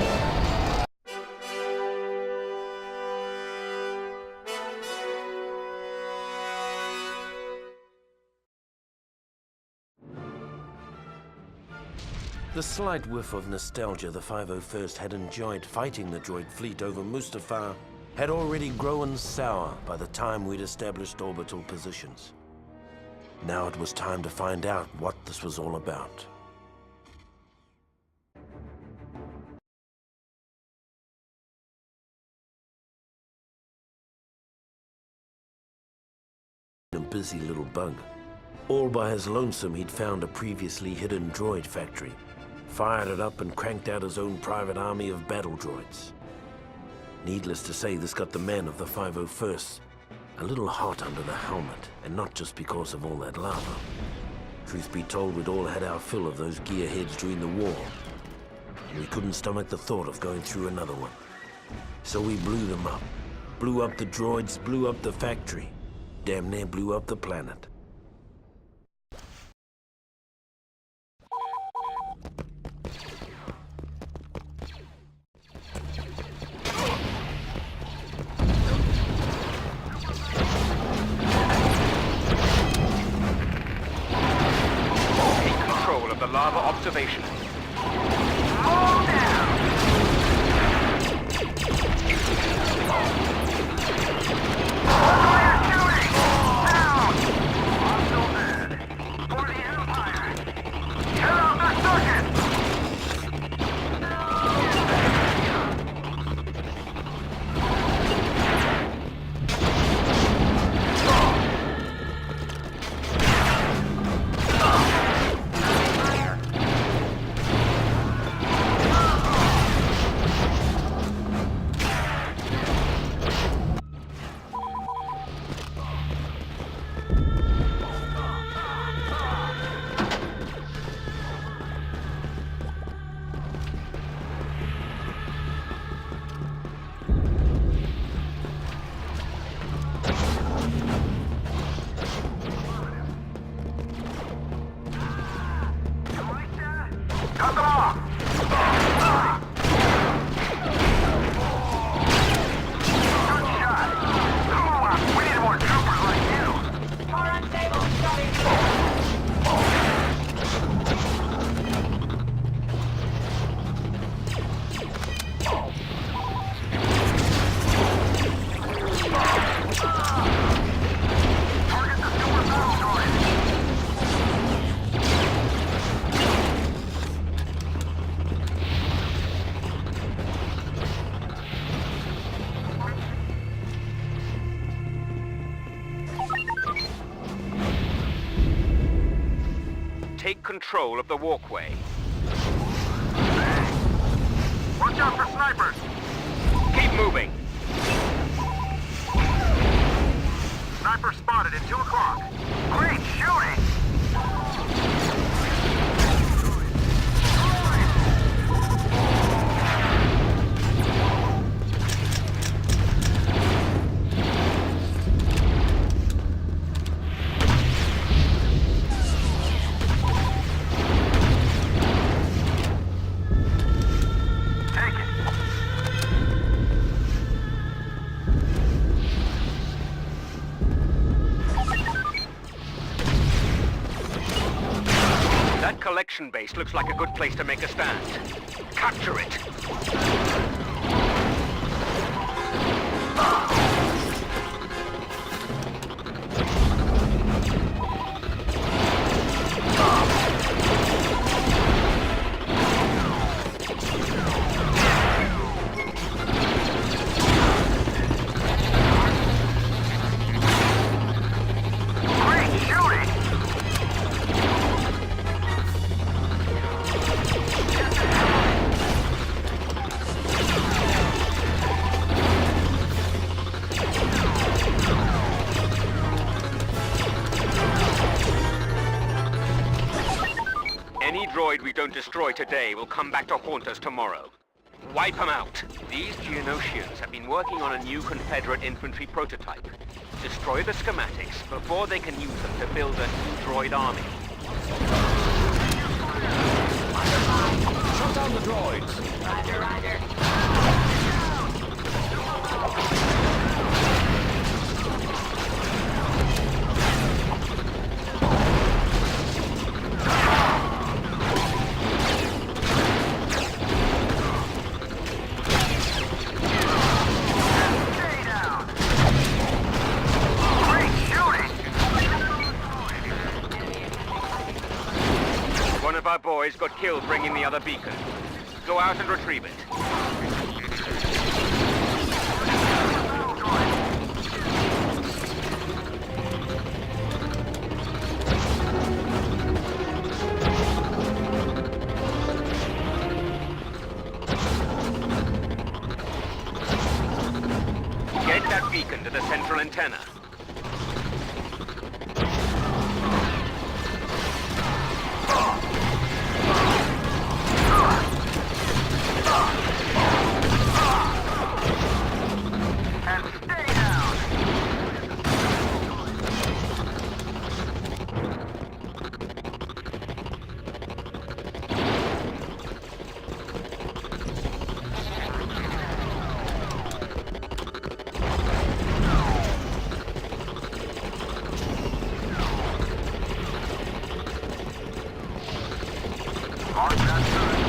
The slight whiff of nostalgia the 501st had enjoyed fighting the droid fleet over Mustafar had already grown sour by the time we'd established orbital positions. Now it was time to find out what this was all about. A busy little bug. All by his lonesome, he'd found a previously hidden droid factory, fired it up and cranked out his own private army of battle droids. Needless to say, this got the men of the 501st a little hot under the helmet, and not just because of all that lava. Truth be told, we'd all had our fill of those gearheads during the war, and we couldn't stomach the thought of going through another one. So we blew them up. Blew up the droids, blew up the factory. Damn near blew up the planet. Lava observation. Hold down! Fire shooting! Down! Hostile dead. For the Empire! Get out the circuit! Cut them off! Good shot! Come on, we need more troopers like you! Car unstable. Starting. Target the super battle droid! Take control of the walkway. Watch out for snipers! Keep moving. Sniper spotted at 2 o'clock. Great shooting! Take it! That collection base looks like a good place to make a stand. Capture it! Great shooting! Any droid we don't destroy today will come back to haunt us tomorrow. Wipe them out. These Geonosians have been working on a new Confederate infantry prototype. Destroy the schematics before they can use them to build a new droid army. Shut down the droids! Roger, roger. our boys got killed bringing the other beacon. Go out and retrieve it. Get that beacon to the central antenna. And stay down. Mark that turret.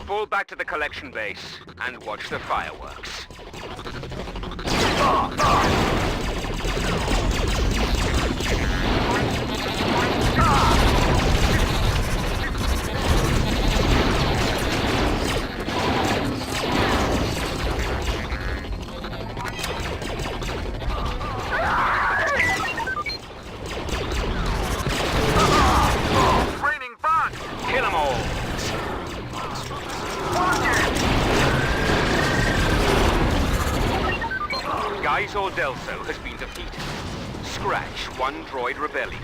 Fall back to the collection base and watch the fireworks. Raining fun. Kill 'em all! Geisel Delso has been defeated. Scratch one droid rebellion.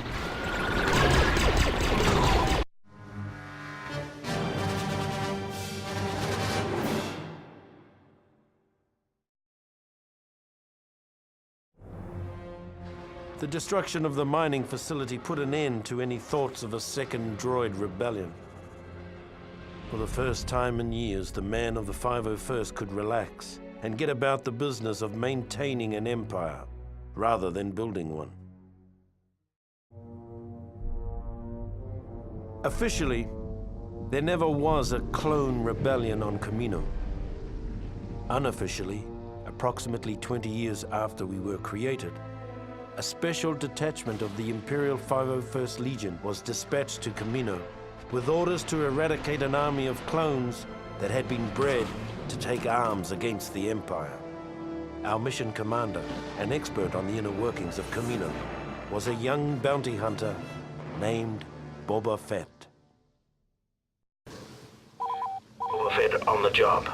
The destruction of the mining facility put an end to any thoughts of a second droid rebellion. For the first time in years, the man of the 501st could relax and get about the business of maintaining an empire, rather than building one. Officially, there never was a clone rebellion on Camino. Unofficially, approximately 20 years after we were created, a special detachment of the Imperial 501st Legion was dispatched to Camino with orders to eradicate an army of clones that had been bred to take arms against the Empire. Our mission commander, an expert on the inner workings of Camino, was a young bounty hunter named Boba Fett. Boba Fett on the job.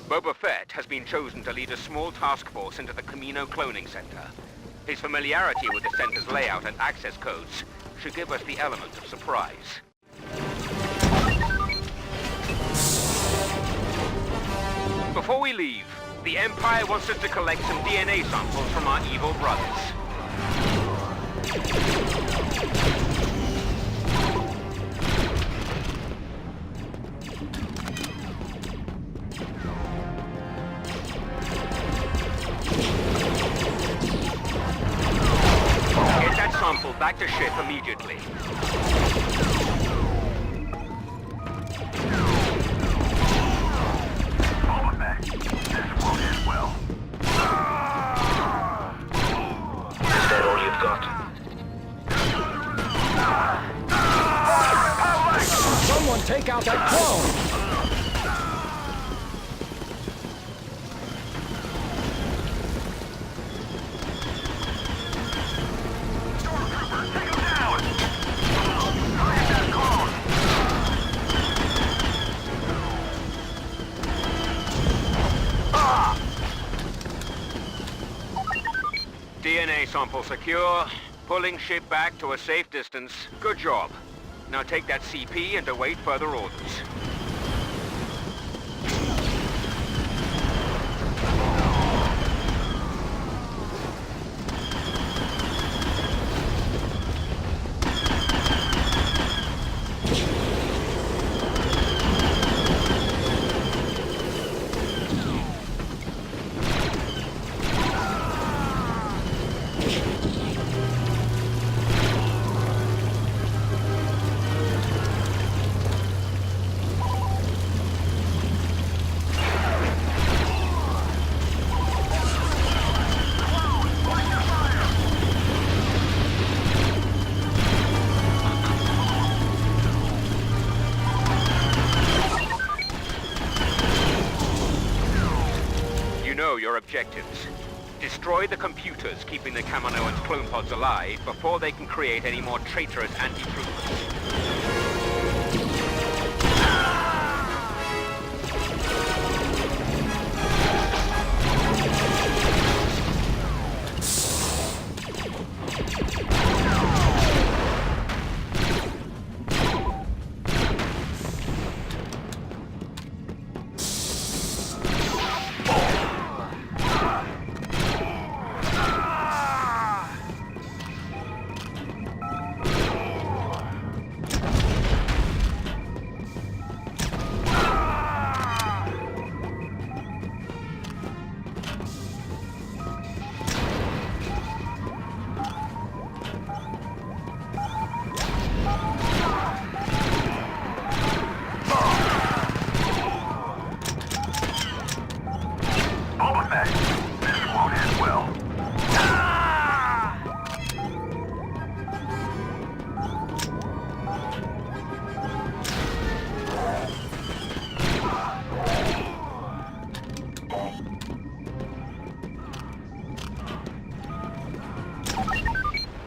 Boba Fett has been chosen to lead a small task force into the Camino Cloning Center. His familiarity with the center's layout and access codes should give us the element of surprise. Before we leave, the Empire wants us to collect some DNA samples from our evil brothers. Get that sample back to ship immediately. Boba Fett. This won't end well. Is that all you've got? Someone take out that clone! Stormtrooper, take him down! Target that clone! DNA sample secure. Pulling ship back to a safe distance. Good job. Now take that CP and await further orders. know your objectives. Destroy the computers keeping the Kaminoans' clone pods alive before they can create any more traitorous anti-troopers.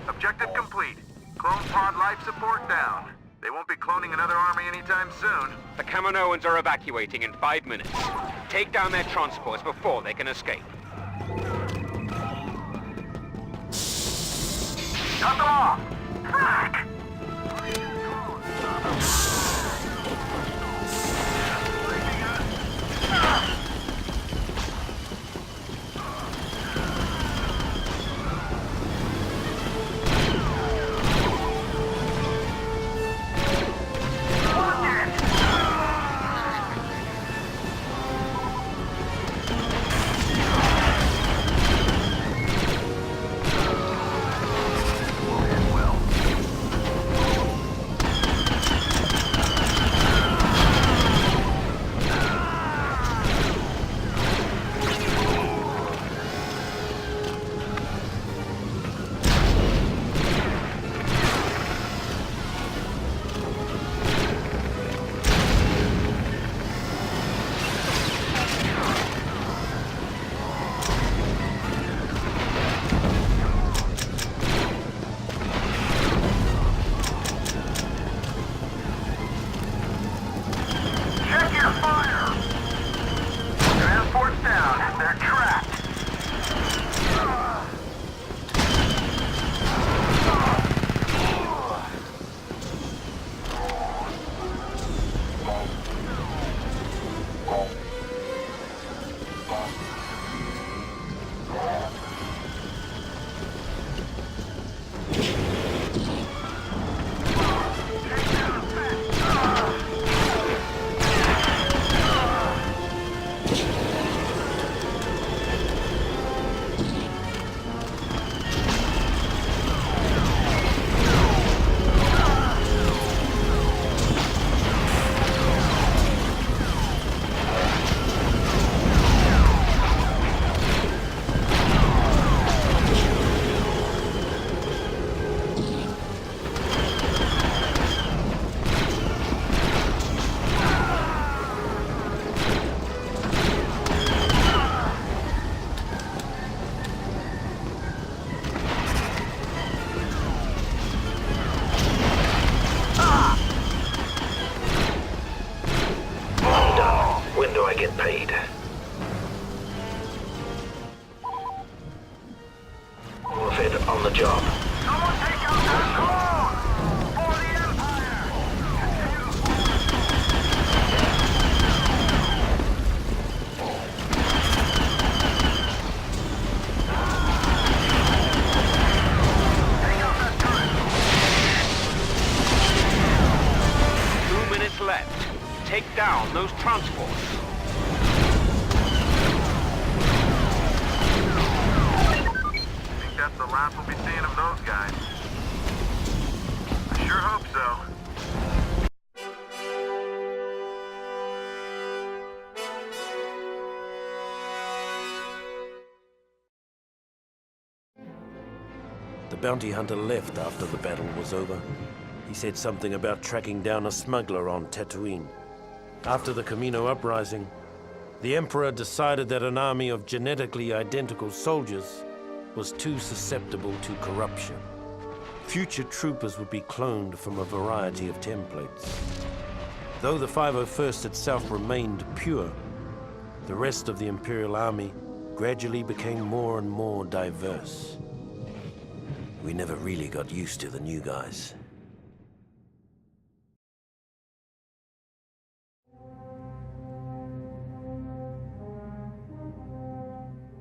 Objective complete. Clone pod life support down. They won't be cloning another army anytime soon. The Kaminoans are evacuating in 5 minutes. Take down their transports before they can escape. Cut them off! Frack! On the job. Someone take out that clone! For the Empire! 2 minutes left. Take down those transports. That's the last we'll be seeing of those guys. I sure hope so. The bounty hunter left after the battle was over. He said something about tracking down a smuggler on Tatooine. After the Kamino uprising, The Emperor decided that an army of genetically identical soldiers was too susceptible to corruption. Future troopers would be cloned from a variety of templates. Though the 501st itself remained pure, the rest of the Imperial Army gradually became more and more diverse. We never really got used to the new guys.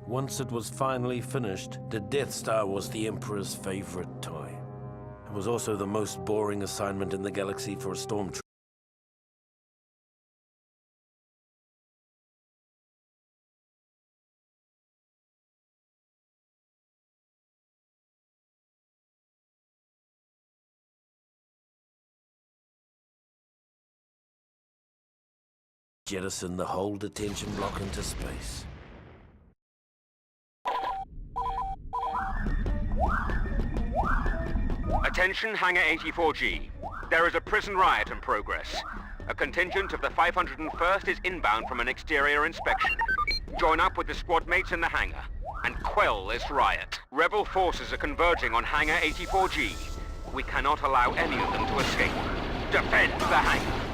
Once it was finally finished, the Death Star was the Emperor's favorite toy. It was also the most boring assignment in the galaxy for a stormtrooper. Jettison the whole detention block into space. Attention, Hangar 84G. There is a prison riot in progress. A contingent of the 501st is inbound from an exterior inspection. Join up with the squad mates in the hangar and quell this riot. Rebel forces are converging on Hangar 84G. We cannot allow any of them to escape. Defend the hangar.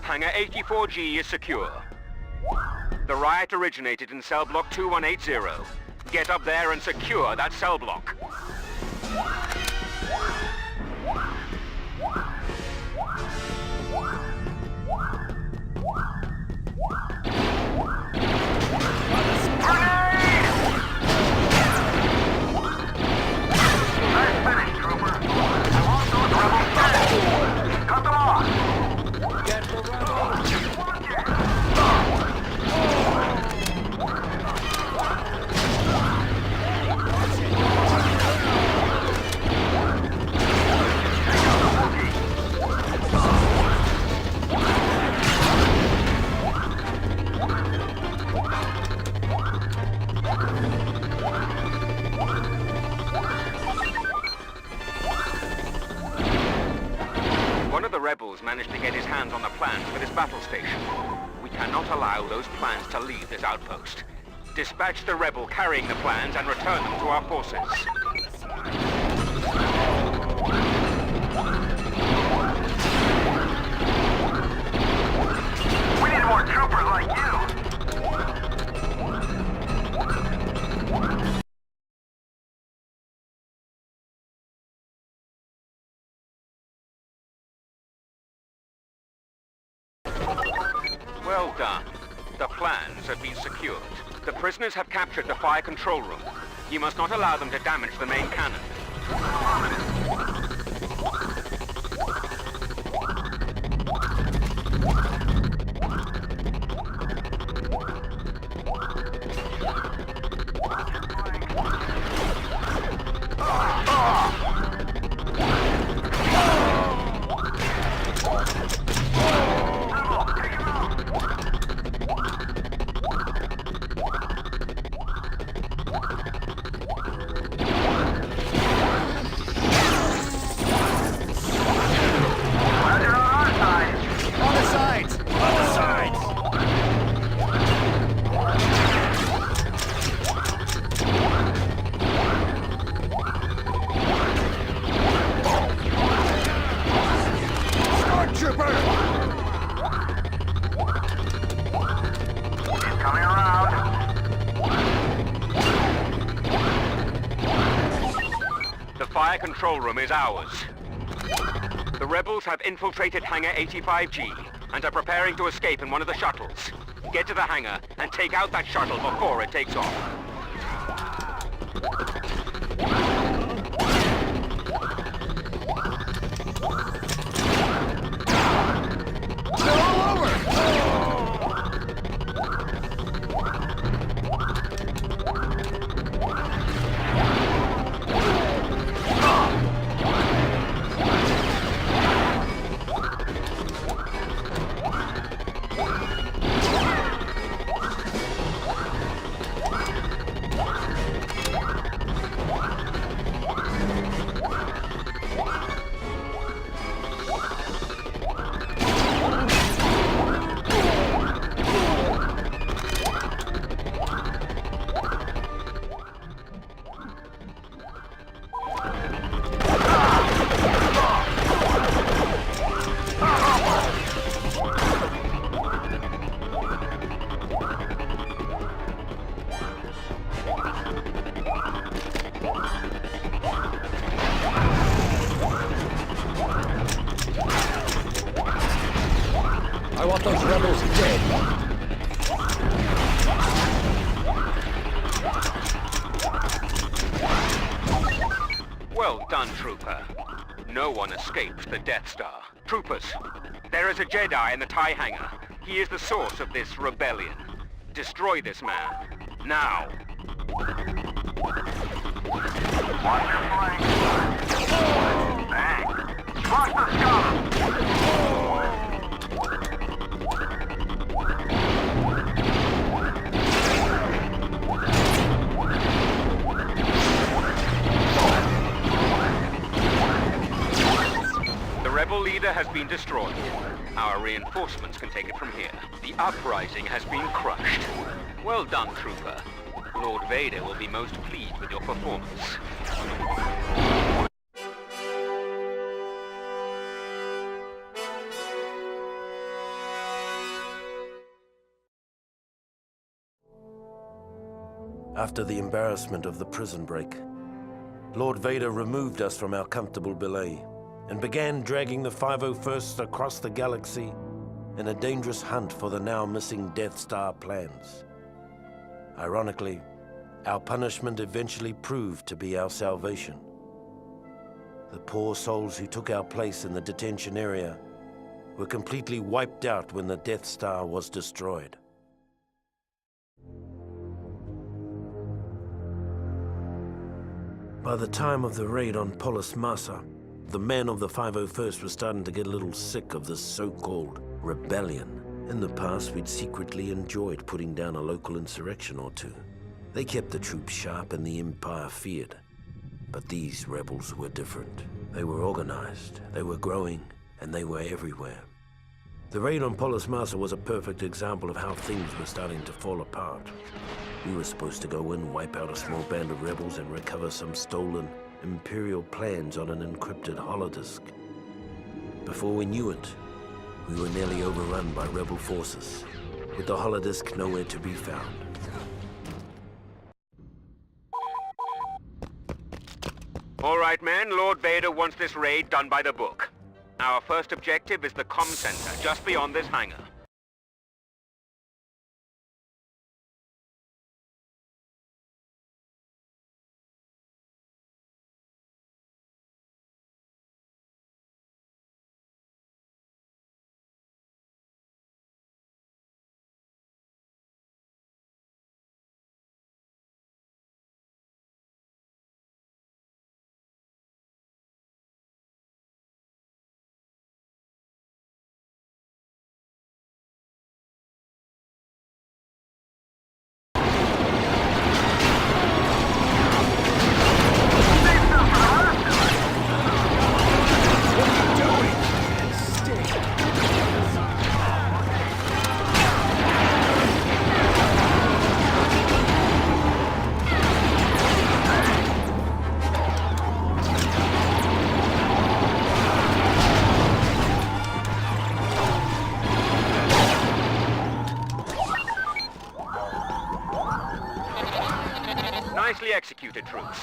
Hangar 84G is secure. The riot originated in cell block 2180. Get up there and secure that cell block. Rebels managed to get his hands on the plans for this battle station. We cannot allow those plans to leave this outpost. Dispatch the rebel carrying the plans and return them to our forces. We need more troopers like you! Well done. The plans have been secured. The prisoners have captured the fire control room. You must not allow them to damage the main cannon. On the sides! On the sides! Stormtrooper! Coming around. The fire control room is ours. The rebels have infiltrated Hangar 85G and are preparing to escape in one of the shuttles. Get to the hangar and take out that shuttle before it takes off. They're all over! I want those rebels dead. Well done, Trooper. No one escaped the Death Star. Troopers, there is a Jedi in the TIE hangar. He is the source of this rebellion. Destroy this man. Now. Watch your flank. Bang. Watch the scum. The rebel leader has been destroyed. Our reinforcements can take it from here. The uprising has been crushed. Well done, Trooper. Lord Vader will be most pleased with your performance. After the embarrassment of the prison break, Lord Vader removed us from our comfortable belay and began dragging the 501st across the galaxy in a dangerous hunt for the now missing Death Star plans. Ironically, our punishment eventually proved to be our salvation. The poor souls who took our place in the detention area were completely wiped out when the Death Star was destroyed. By the time of the raid on Polis Massa, the men of the 501st were starting to get a little sick of this so-called rebellion. In the past, we'd secretly enjoyed putting down a local insurrection or two. They kept the troops sharp and the Empire feared. But these rebels were different. They were organized, they were growing, and they were everywhere. The raid on Polis Massa was a perfect example of how things were starting to fall apart. We were supposed to go in, wipe out a small band of rebels, and recover some stolen Imperial plans on an encrypted holodisk. Before we knew it, we were nearly overrun by rebel forces, with the holodisk nowhere to be found. All right, men, Lord Vader wants this raid done by the book. Our first objective is the comm center, just beyond this hangar. executed troops.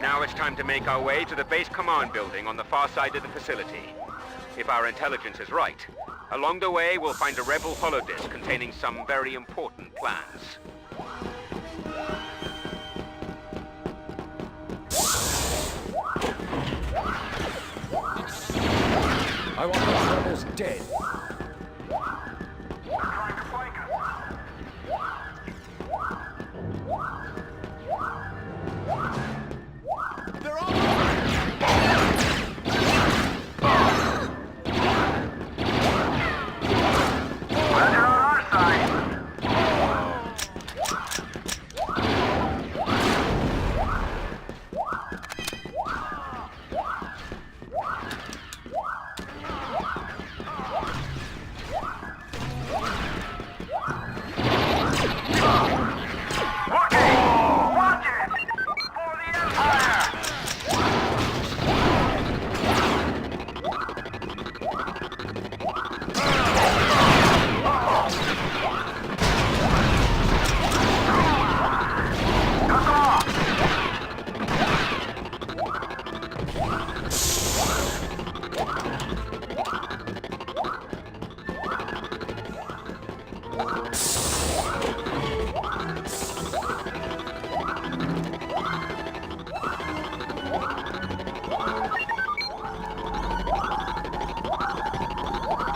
Now it's time to make our way to the base command building on the far side of the facility. If our intelligence is right, along the way we'll find a rebel holodisk containing some very important plans. I want those rebels dead. They're trying to flank us. They're all Glad they're on our side. Watch it! For the Empire!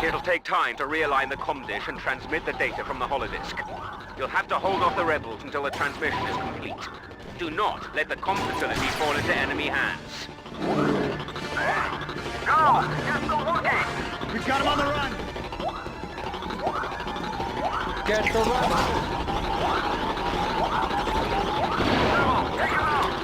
It'll take time to realign the comm dish and transmit the data from the holodisk. You'll have to hold off the rebels until the transmission is complete. Do not let the comm facility fall into enemy hands. Go! Get the Wookiee! We've got him on the run! Get the rebels! Take him out!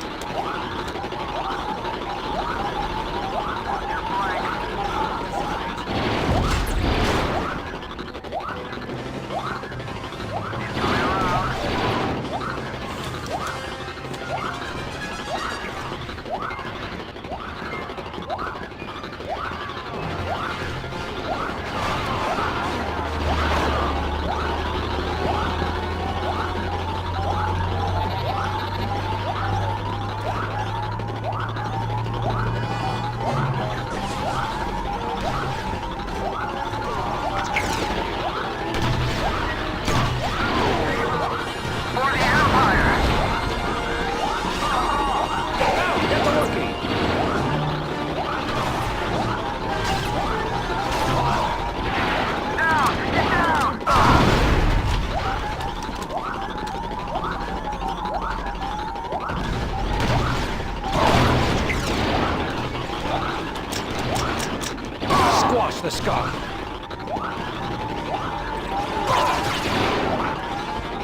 Squash the Scum!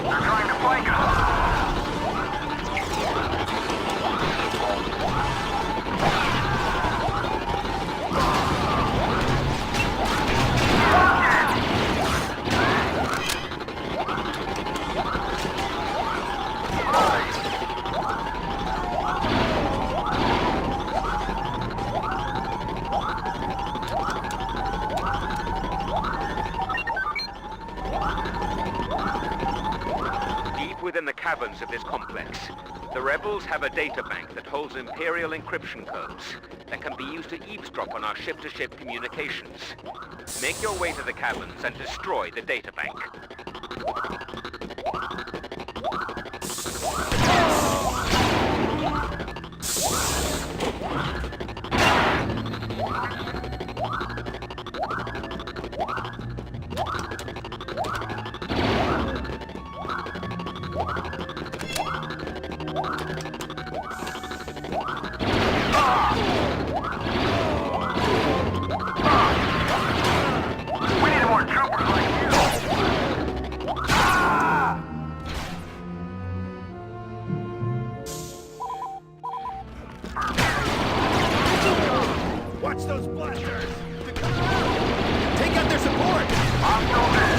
They're trying to flank us! Within the caverns of this complex, the rebels have a data bank that holds Imperial encryption codes that can be used to eavesdrop on our ship-to-ship communications. Make your way to the caverns and destroy the data bank. We need more troopers like you! Watch those blasters! They're coming around! Take out their support! Hostile there!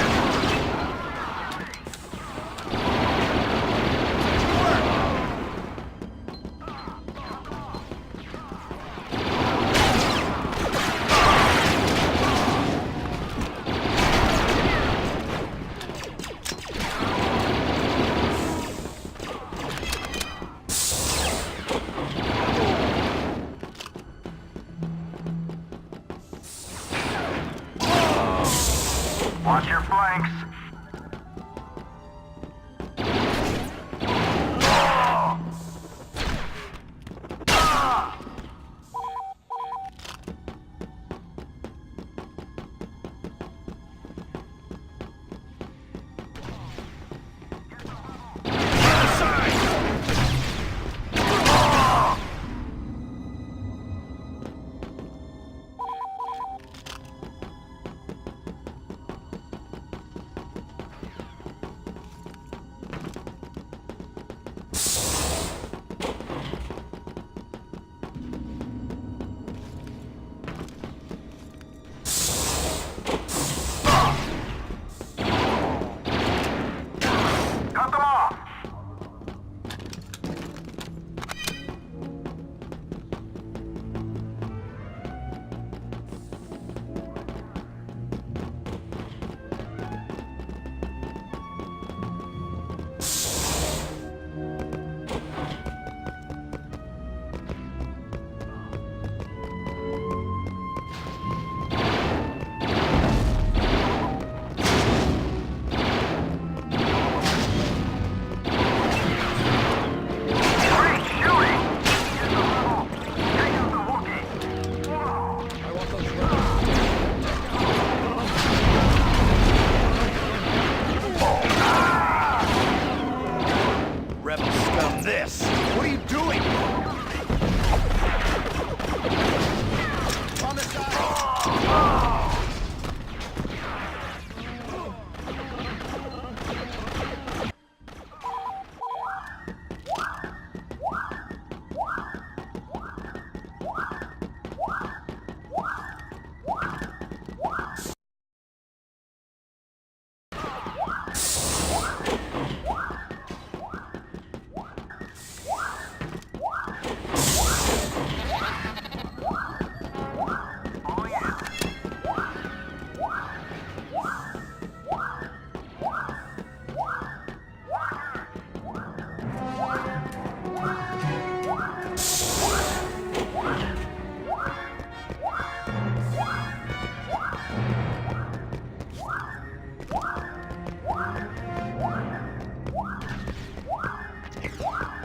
Watch your flanks. Cut them off. Great shooting. Here's the level. Take out the Wookiee. Whoa. Rebel scum this! What are you doing? On the side! Rebel, take him out.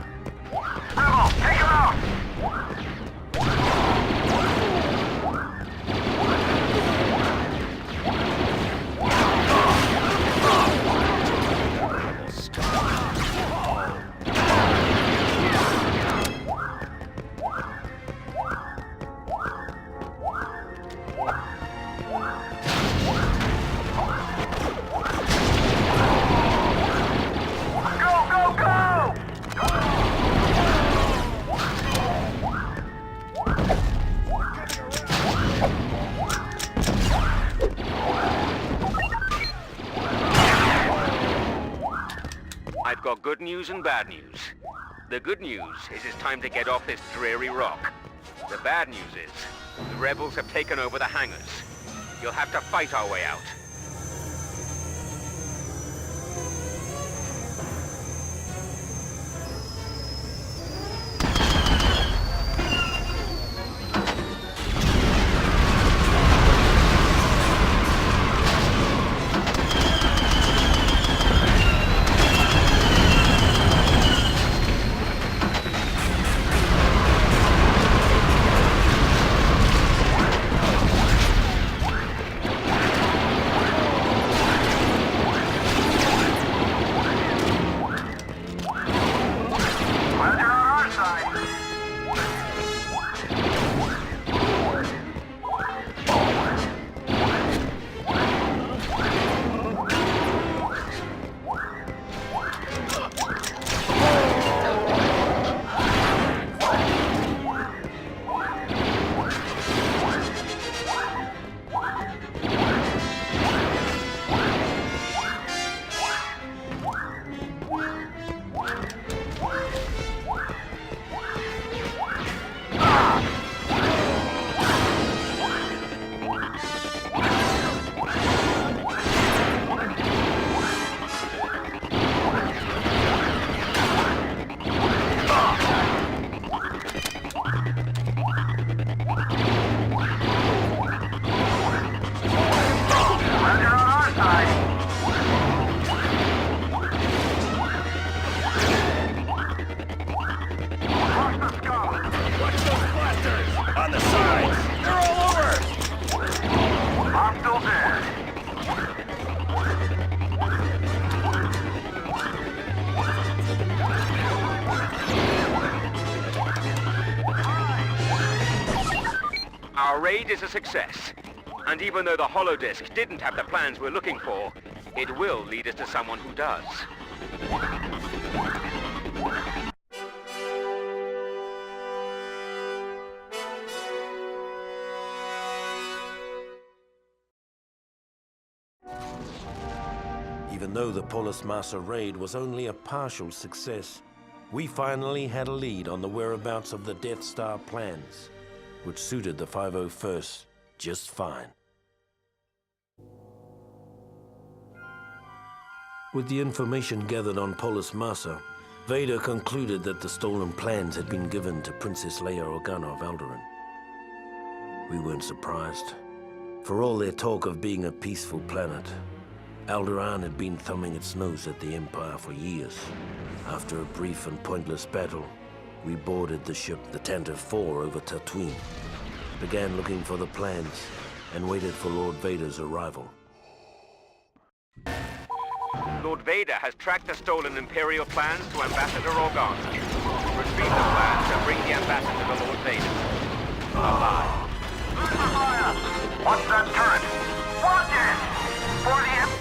Go, go, go! I've got good news and bad news. The good news is it's time to get off this dreary rock. The bad news is the rebels have taken over the hangars. You'll have to fight our way out. On the sides! They're all over! Hostile there. Our raid is a success. And even though the holodisc didn't have the plans we're looking for, it will lead us to someone who does. Even though the Polis Massa raid was only a partial success, we finally had a lead on the whereabouts of the Death Star plans, which suited the 501st just fine. With the information gathered on Polis Massa, Vader concluded that the stolen plans had been given to Princess Leia Organa of Alderaan. We weren't surprised. For all their talk of being a peaceful planet, Alderaan had been thumbing its nose at the Empire for years. After a brief and pointless battle, we boarded the ship, the Tantive 4, over Tatooine, began looking for the plans, and waited for Lord Vader's arrival. Lord Vader has tracked the stolen Imperial plans to Ambassador Organa. Retrieve the plans and bring the Ambassador to Lord Vader. Alive. Fire! Watch that turret! Watch it! For the Empire!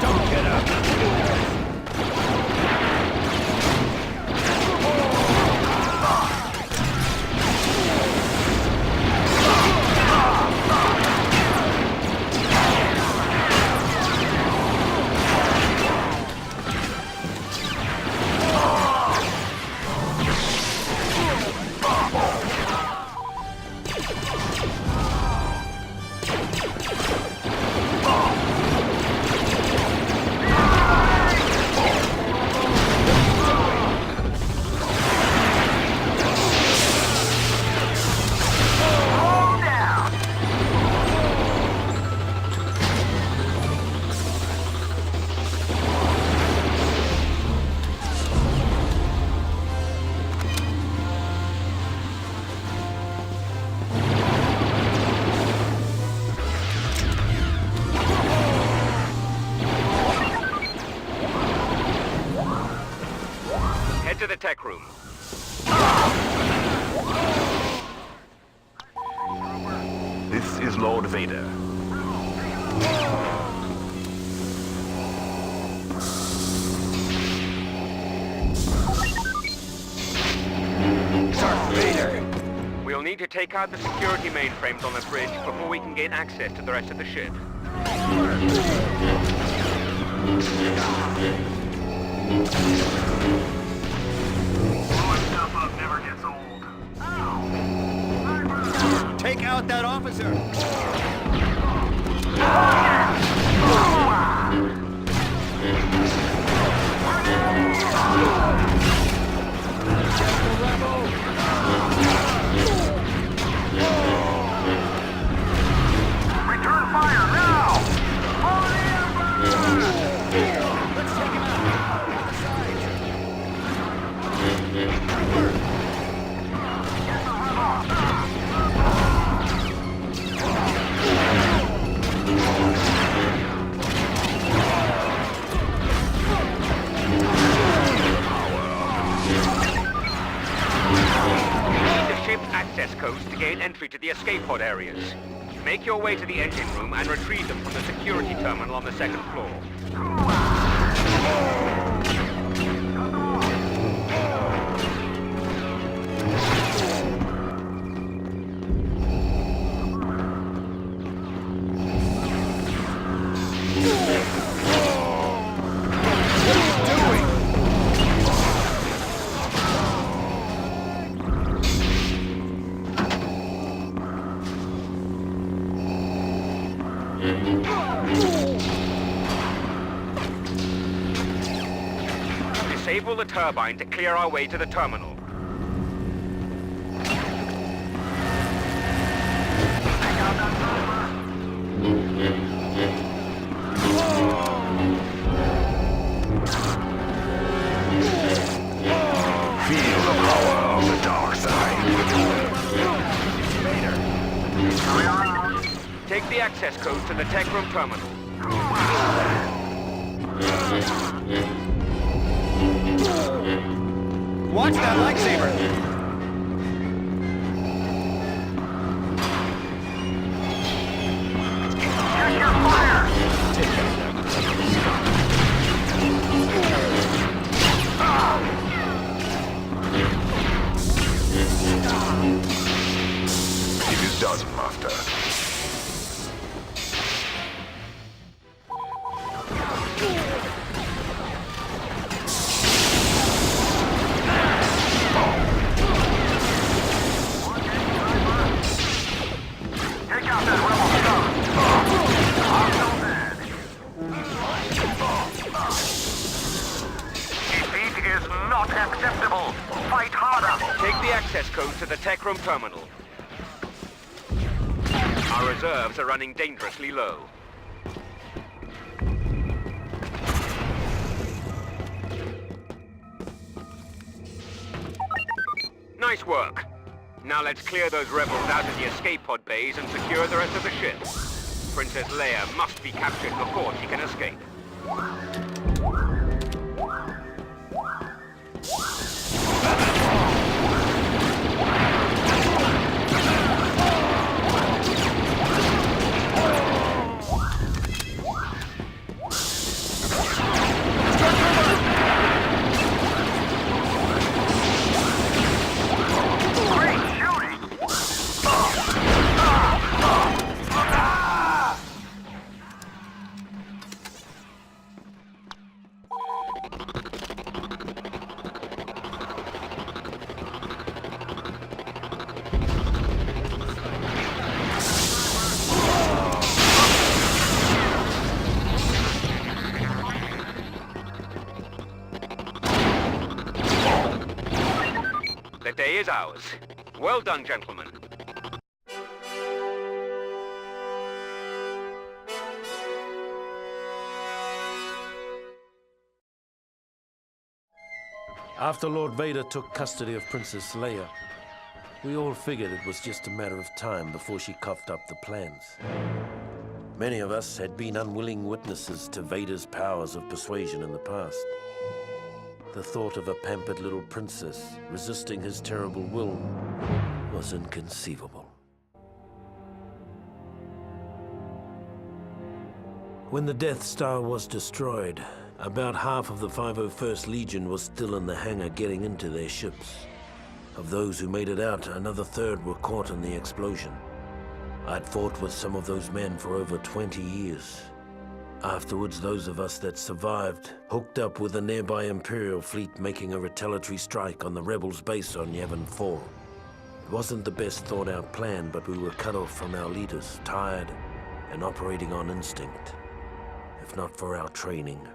Don't get up! Head to the tech room. This is Lord Vader. Darth Vader! We'll need to take out the security mainframes on the bridge before we can gain access to the rest of the ship. Blowing stuff up never gets old. Take out that officer! Return fire now! For the Empire! Let's take him The ship's access codes to gain entry to the escape pod areas. Make your way to the engine room and retrieve them from the security terminal on the second floor. Disable the turbine to clear our way to the terminal. Take the access code to the tech room terminal. Watch that lightsaber! Check your fire! It is done, Master. Take out that rebel scum! Hostile dead. Defeat is not acceptable. Fight harder. Take the access code to the tech room terminal. Our reserves are running dangerously low. Nice work. Now let's clear those rebels out of the escape pod bays and secure the rest of the ship. Princess Leia must be captured before she can escape. Great shooting! The day is ours. Well done, gentlemen. After Lord Vader took custody of Princess Leia, we all figured it was just a matter of time before she coughed up the plans. Many of us had been unwilling witnesses to Vader's powers of persuasion in the past. The thought of a pampered little princess resisting his terrible will was inconceivable. When the Death Star was destroyed, about half of the 501st Legion was still in the hangar getting into their ships. Of those who made it out, another third were caught in the explosion. I'd fought with some of those men for over 20 years. Afterwards, those of us that survived hooked up with a nearby Imperial fleet making a retaliatory strike on the Rebels' base on Yavin 4. It wasn't the best thought-out plan, but we were cut off from our leaders, tired, and operating on instinct. If not for our training,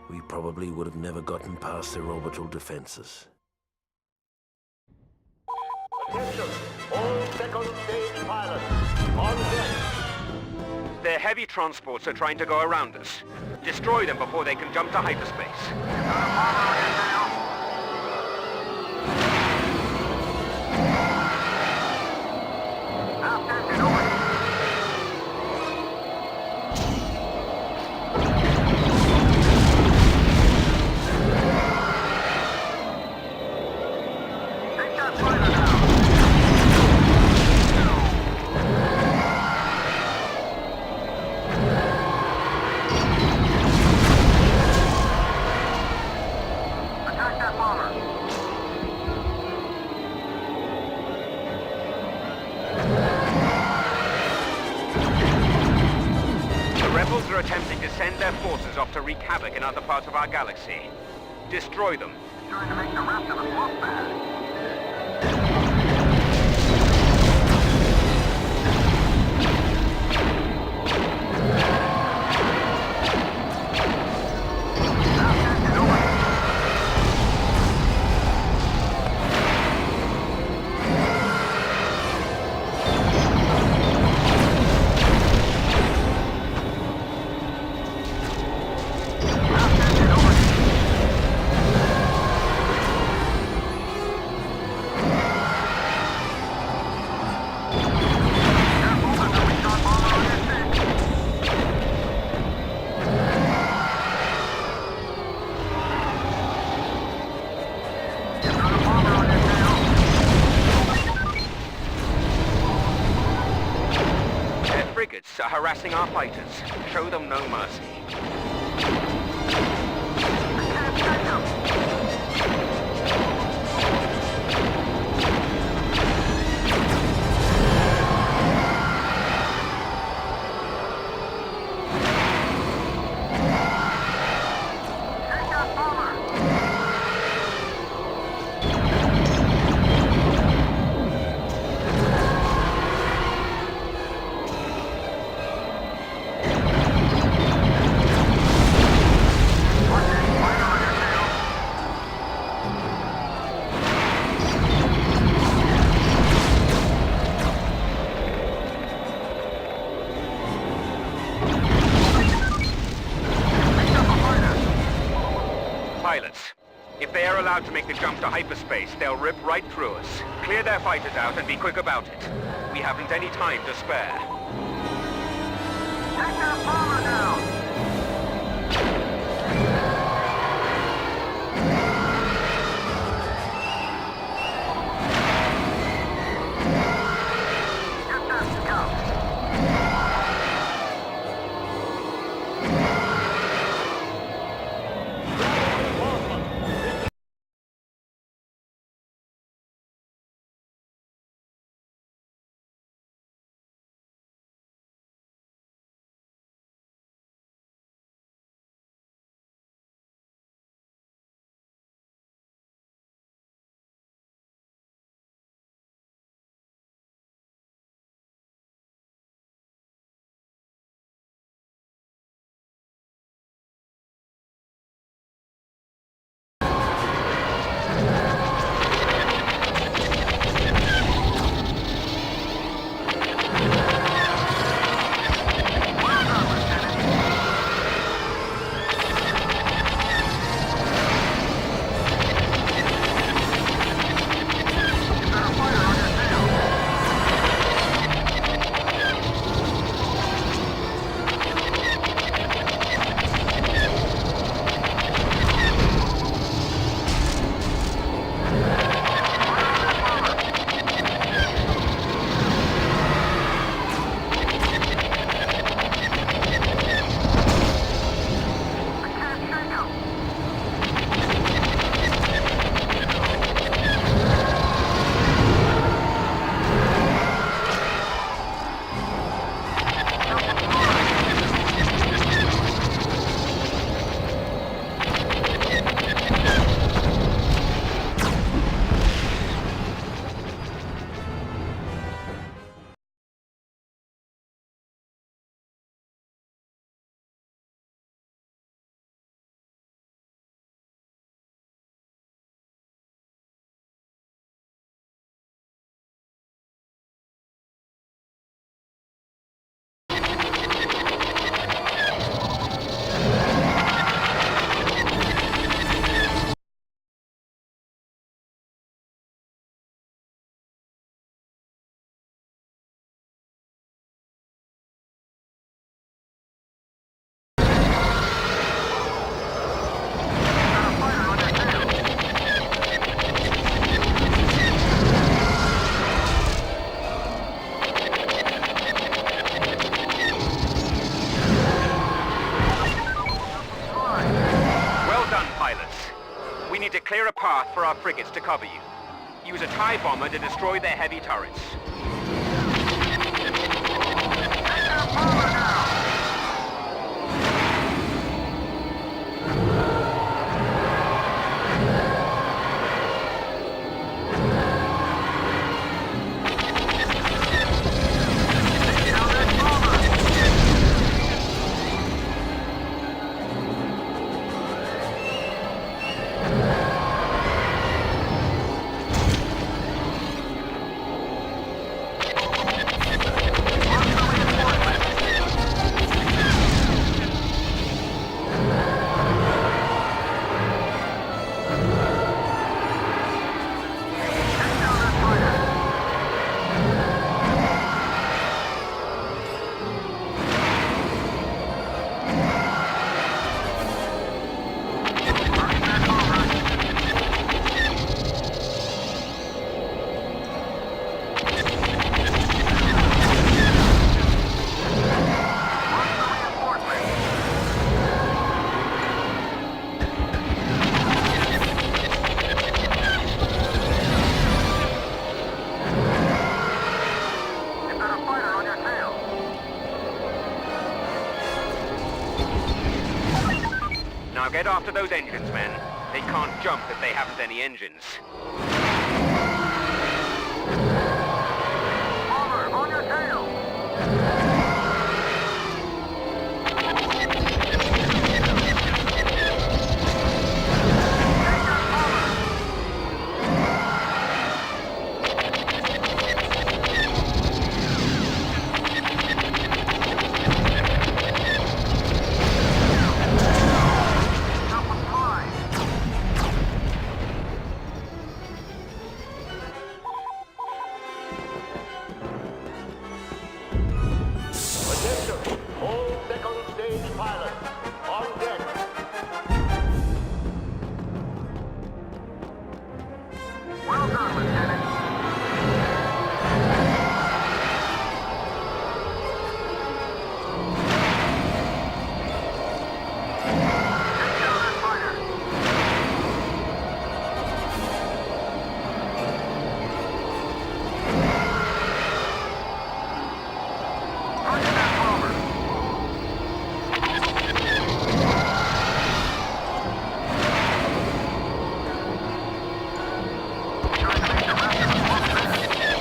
we probably would have never gotten past their orbital defenses. Attention, all second stage pilots, on deck. Their heavy transports are trying to go around us. Destroy them before they can jump to hyperspace. Rebels are attempting to send their forces off to wreak havoc in other parts of our galaxy. Destroy them. Trying to make the rest of us look bad. are harassing our fighters. Show them no mercy. Pilots, if they are allowed to make the jump to hyperspace, they'll rip right through us. Clear their fighters out and be quick about it. We haven't any time to spare. Take that bomber down! Get that scout! Clear a path for our frigates to cover you. Use a TIE bomber to destroy their heavy turrets. Now get after those engines, men. They can't jump if they haven't any engines. Palmer, on your tail! Attention, all second stage pilots, on deck. Well done, Lieutenant. Take down that fighter. Roger that, Palmer. Trying to make the rest of us look bad.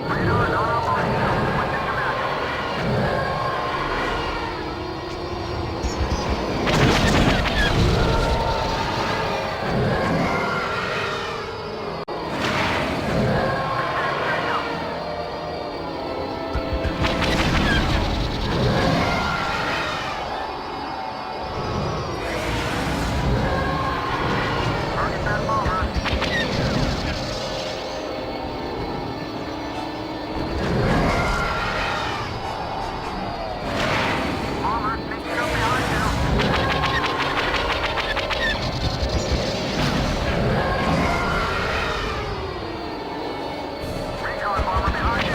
Radar not operational. Within your manual. Target that Palmer. Palmer, sneaking up behind you. Recon bomber behind you.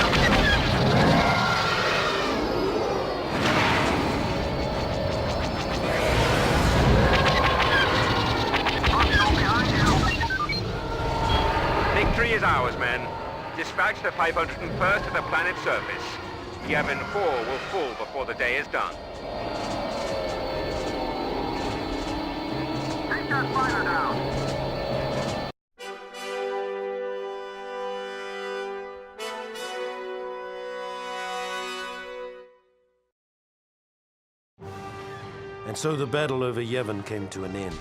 Hostile behind you. Victory is ours, men. Dispatch the 501st to the planet's surface. Yavin 4 will fall before the day is done. Take that fighter down. And so the battle over Yavin came to an end.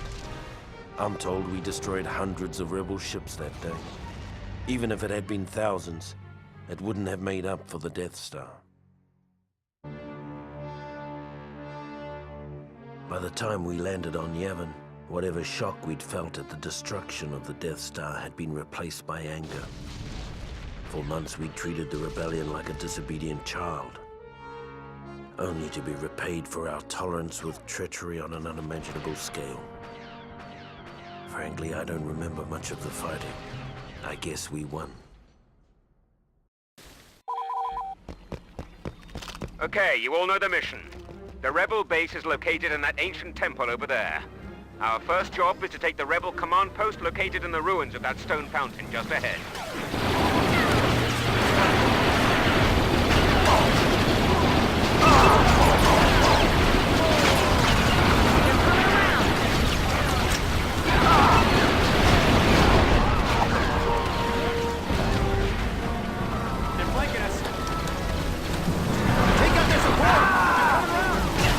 I'm told we destroyed hundreds of rebel ships that day. Even if it had been thousands, it wouldn't have made up for the Death Star. By the time we landed on Yavin, whatever shock we'd felt at the destruction of the Death Star had been replaced by anger. For months we'd treated the rebellion like a disobedient child, only to be repaid for our tolerance with treachery on an unimaginable scale. Frankly, I don't remember much of the fighting. I guess we won. Okay, you all know the mission. The rebel base is located in that ancient temple over there. Our first job is to take the rebel command post located in the ruins of that stone fountain just ahead. They're flanking us. Take out their support! They're coming around!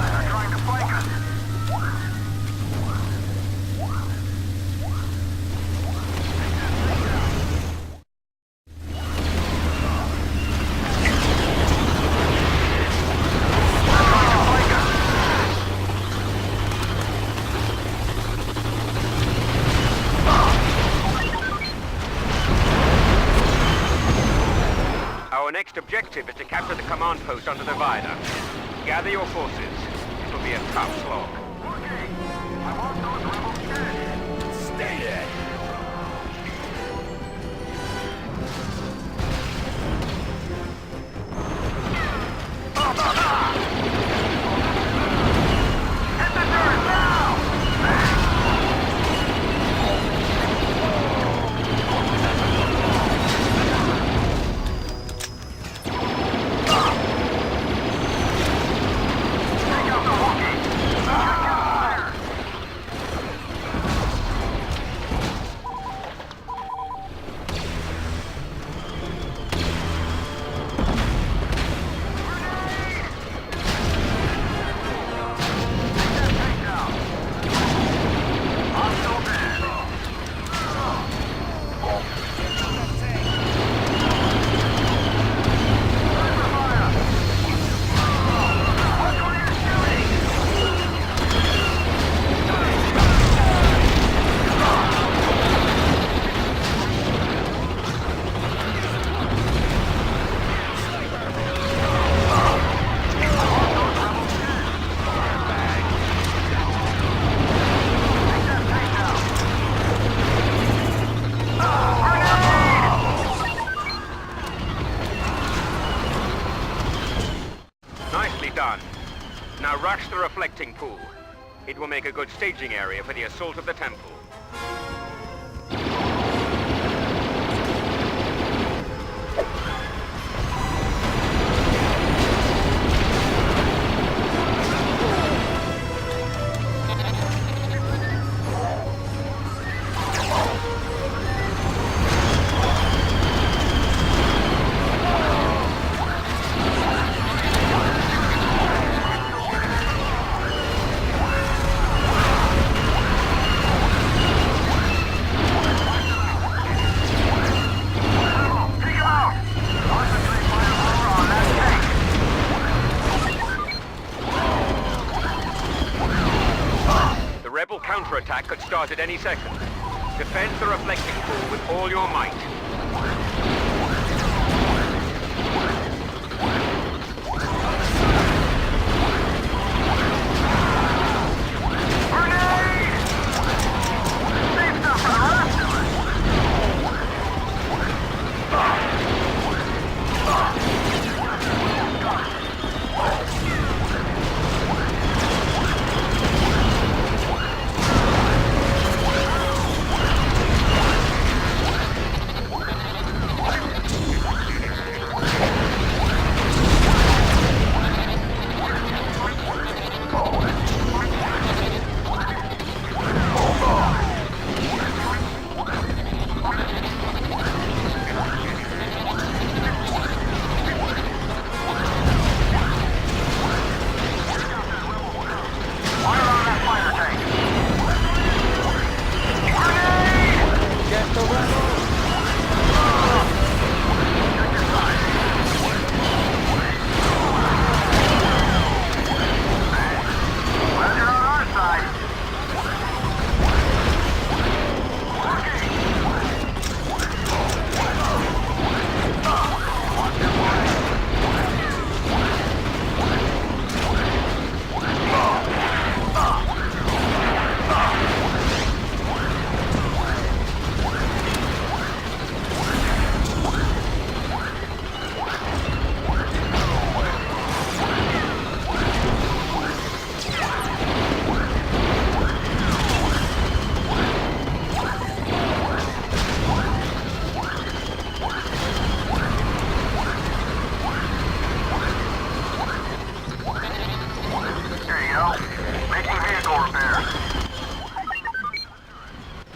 They're trying to flank us. Our next objective is to capture the command post under the viaduct. Gather your forces. It will be a tough slog. Okay. I want those rebels dead. Stay dead! Crash the reflecting pool. It will make a good staging area for the assault of the temple. Counterattack could start at any second. Defend the reflecting pool with all your might.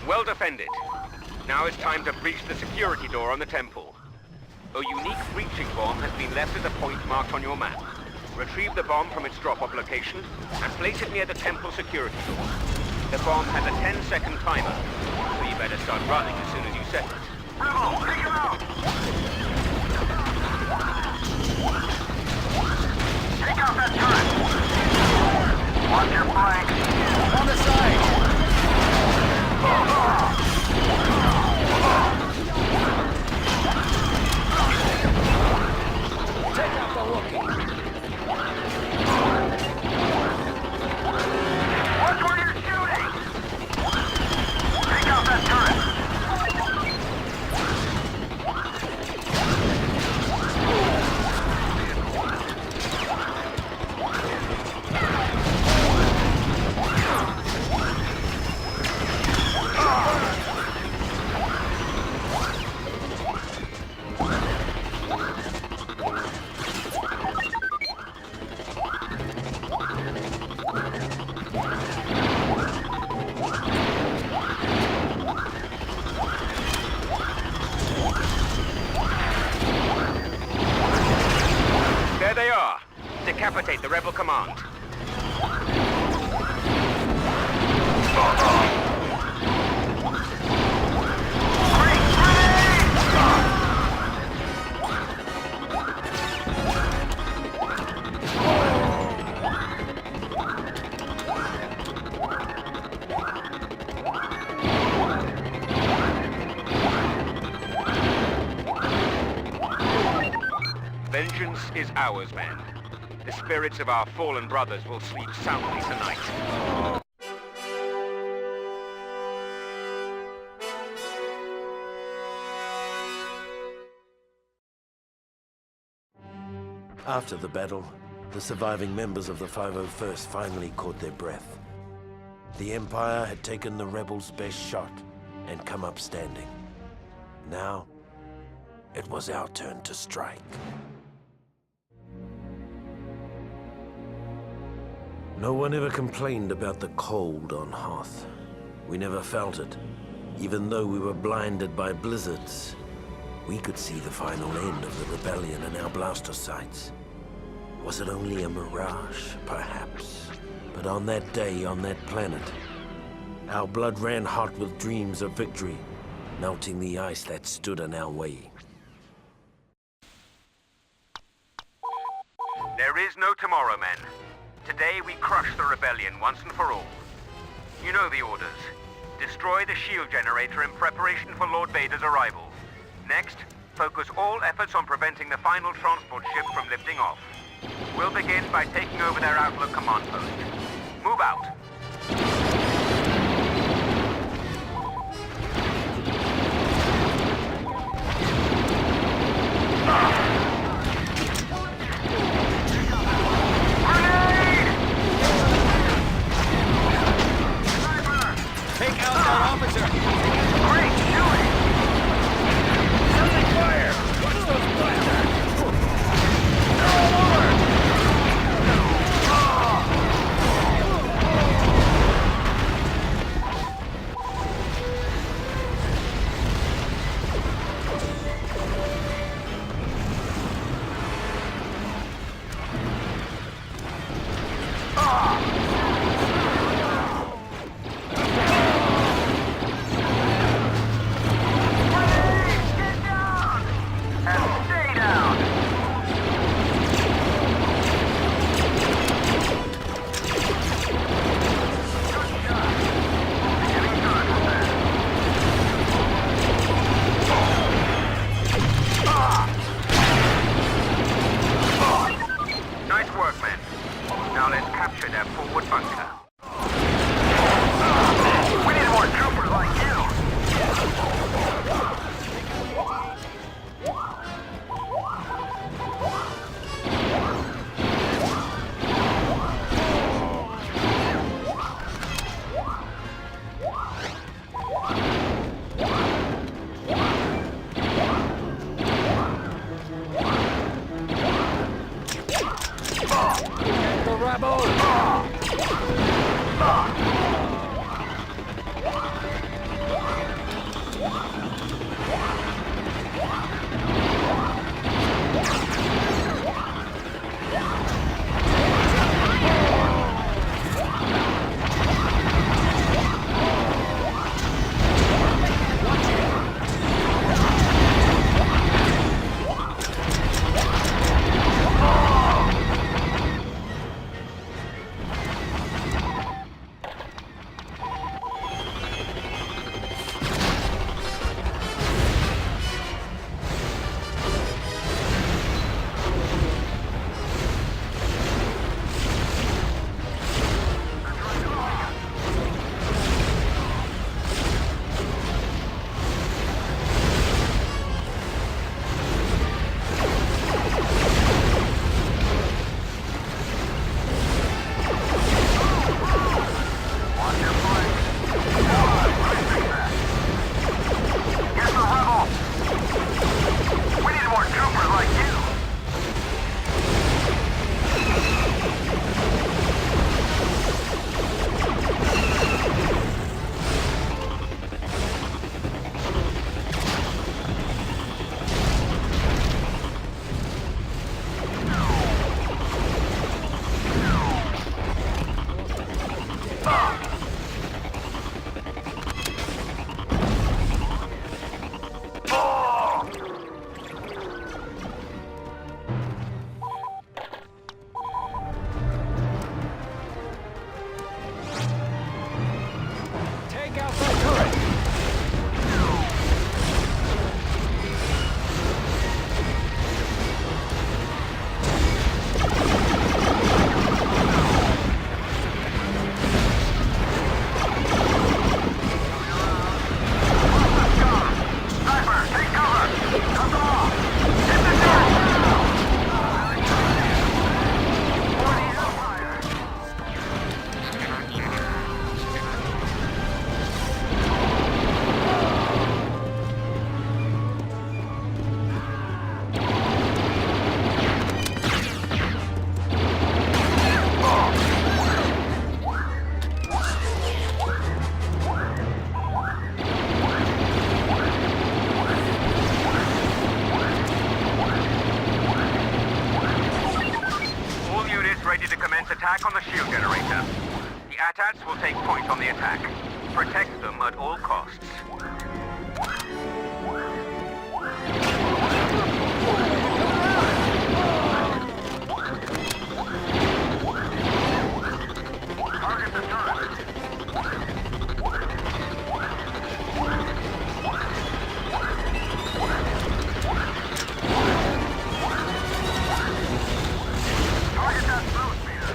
Well defended. Now it's time to breach the security door on the temple. A unique breaching bomb has been left at a point marked on your map. Retrieve the bomb from its drop-off location and place it near the temple security door. The bomb has a 10-second timer, so you better start running as soon as you set it. Rebel, take him out! Take out that turret! Watch your flank! On the side! Take out the Wookiee! Watch where you're shooting! Take out that turret! There they are. Decapitate the rebel command. Vengeance is ours, men. The spirits of our fallen brothers will sleep soundly tonight. After the battle, the surviving members of the 501st finally caught their breath. The Empire had taken the rebels' best shot and come up standing. Now, it was our turn to strike. No one ever complained about the cold on Hoth. We never felt it. Even though we were blinded by blizzards, we could see the final end of the rebellion in our blaster sights. Was it only a mirage, perhaps? But on that day, on that planet, our blood ran hot with dreams of victory, melting the ice that stood in our way. There is no tomorrow, men. Today we crush the rebellion once and for all. You know the orders. Destroy the shield generator in preparation for Lord Vader's arrival. Next, focus all efforts on preventing the final transport ship from lifting off. We'll begin by taking over their outlook command post. Move out. Take out that officer! Great, shooting! Friendly fire! Watch those blasters! Attack on the shield generator. The AT-ATs will take point on the attack. Protect them at all costs. Target the turret. Target that slow speeder.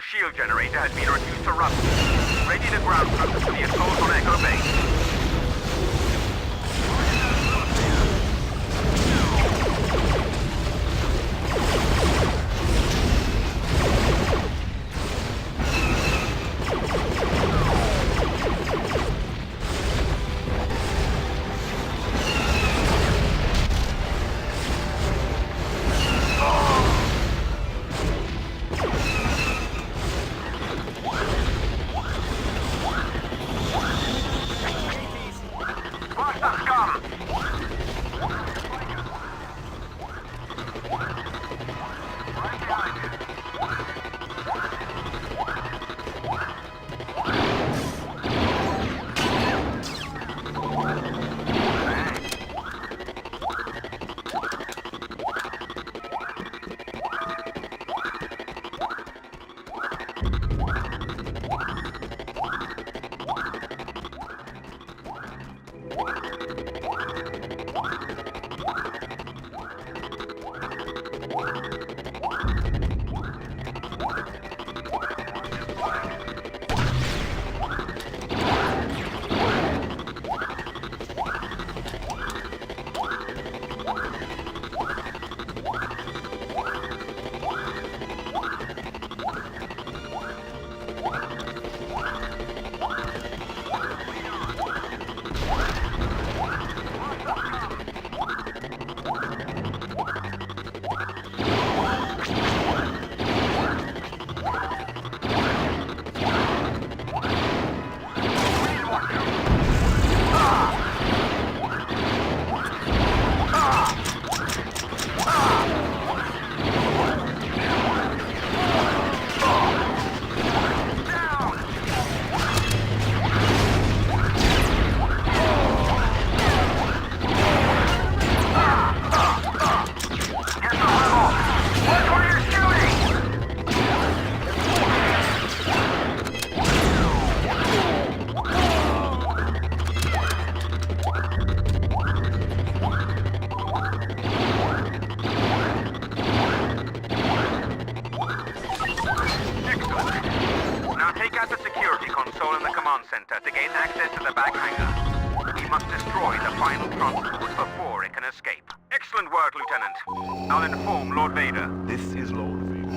Shield generator has been reduced to rust. Ready to ground troops for the assault on Echo Base. I'll inform Lord Vader. This is Lord Vader.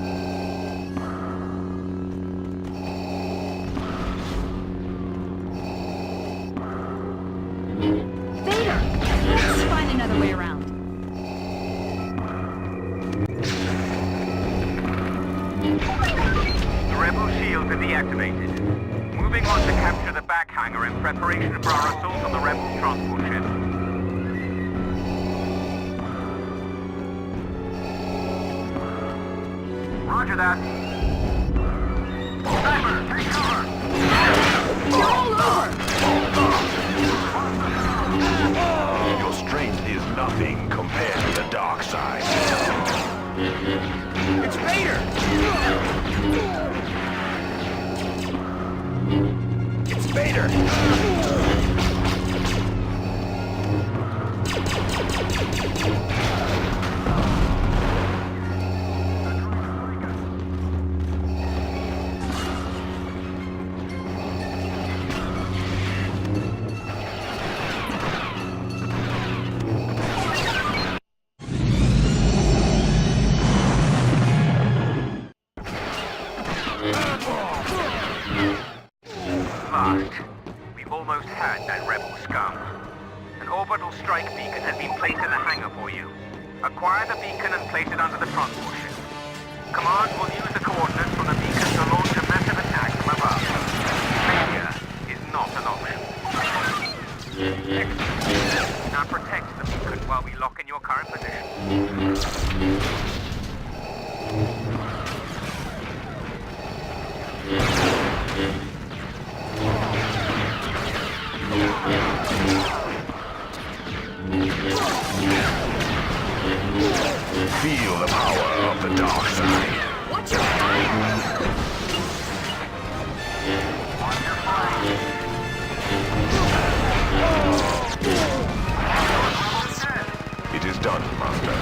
Vader! Let's find another way around. The rebel shields are deactivated. Moving on to capture the back hangar in preparation for our assault on the rebel transport ship. Roger that. Sniper, take cover! Your strength is nothing compared to the dark side. It's Vader! orbital strike beacon has been placed in the hangar for you. Acquire the beacon and place it under the transport ship. Command will use the coordinates from the beacon to launch a massive attack from above. Failure is not an option. Excellent. Now protect the beacon while we lock in your current position. Feel the power of the dark side. Watch your fire! It is done, Master.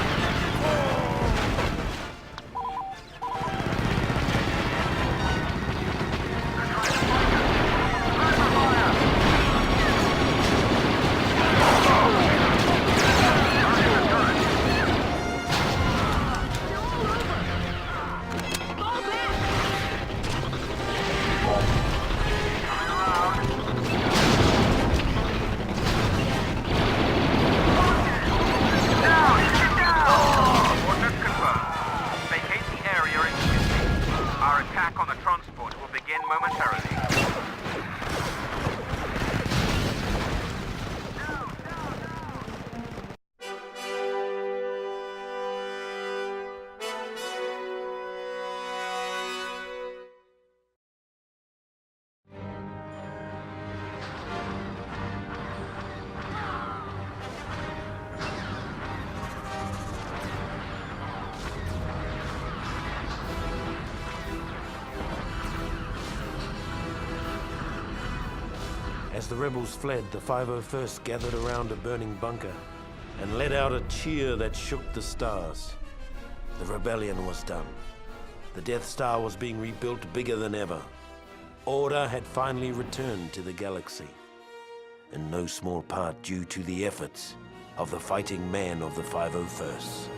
As the rebels fled, the 501st gathered around a burning bunker and let out a cheer that shook the stars. The rebellion was done. The Death Star was being rebuilt bigger than ever. Order had finally returned to the galaxy, in no small part due to the efforts of the fighting men of the 501st.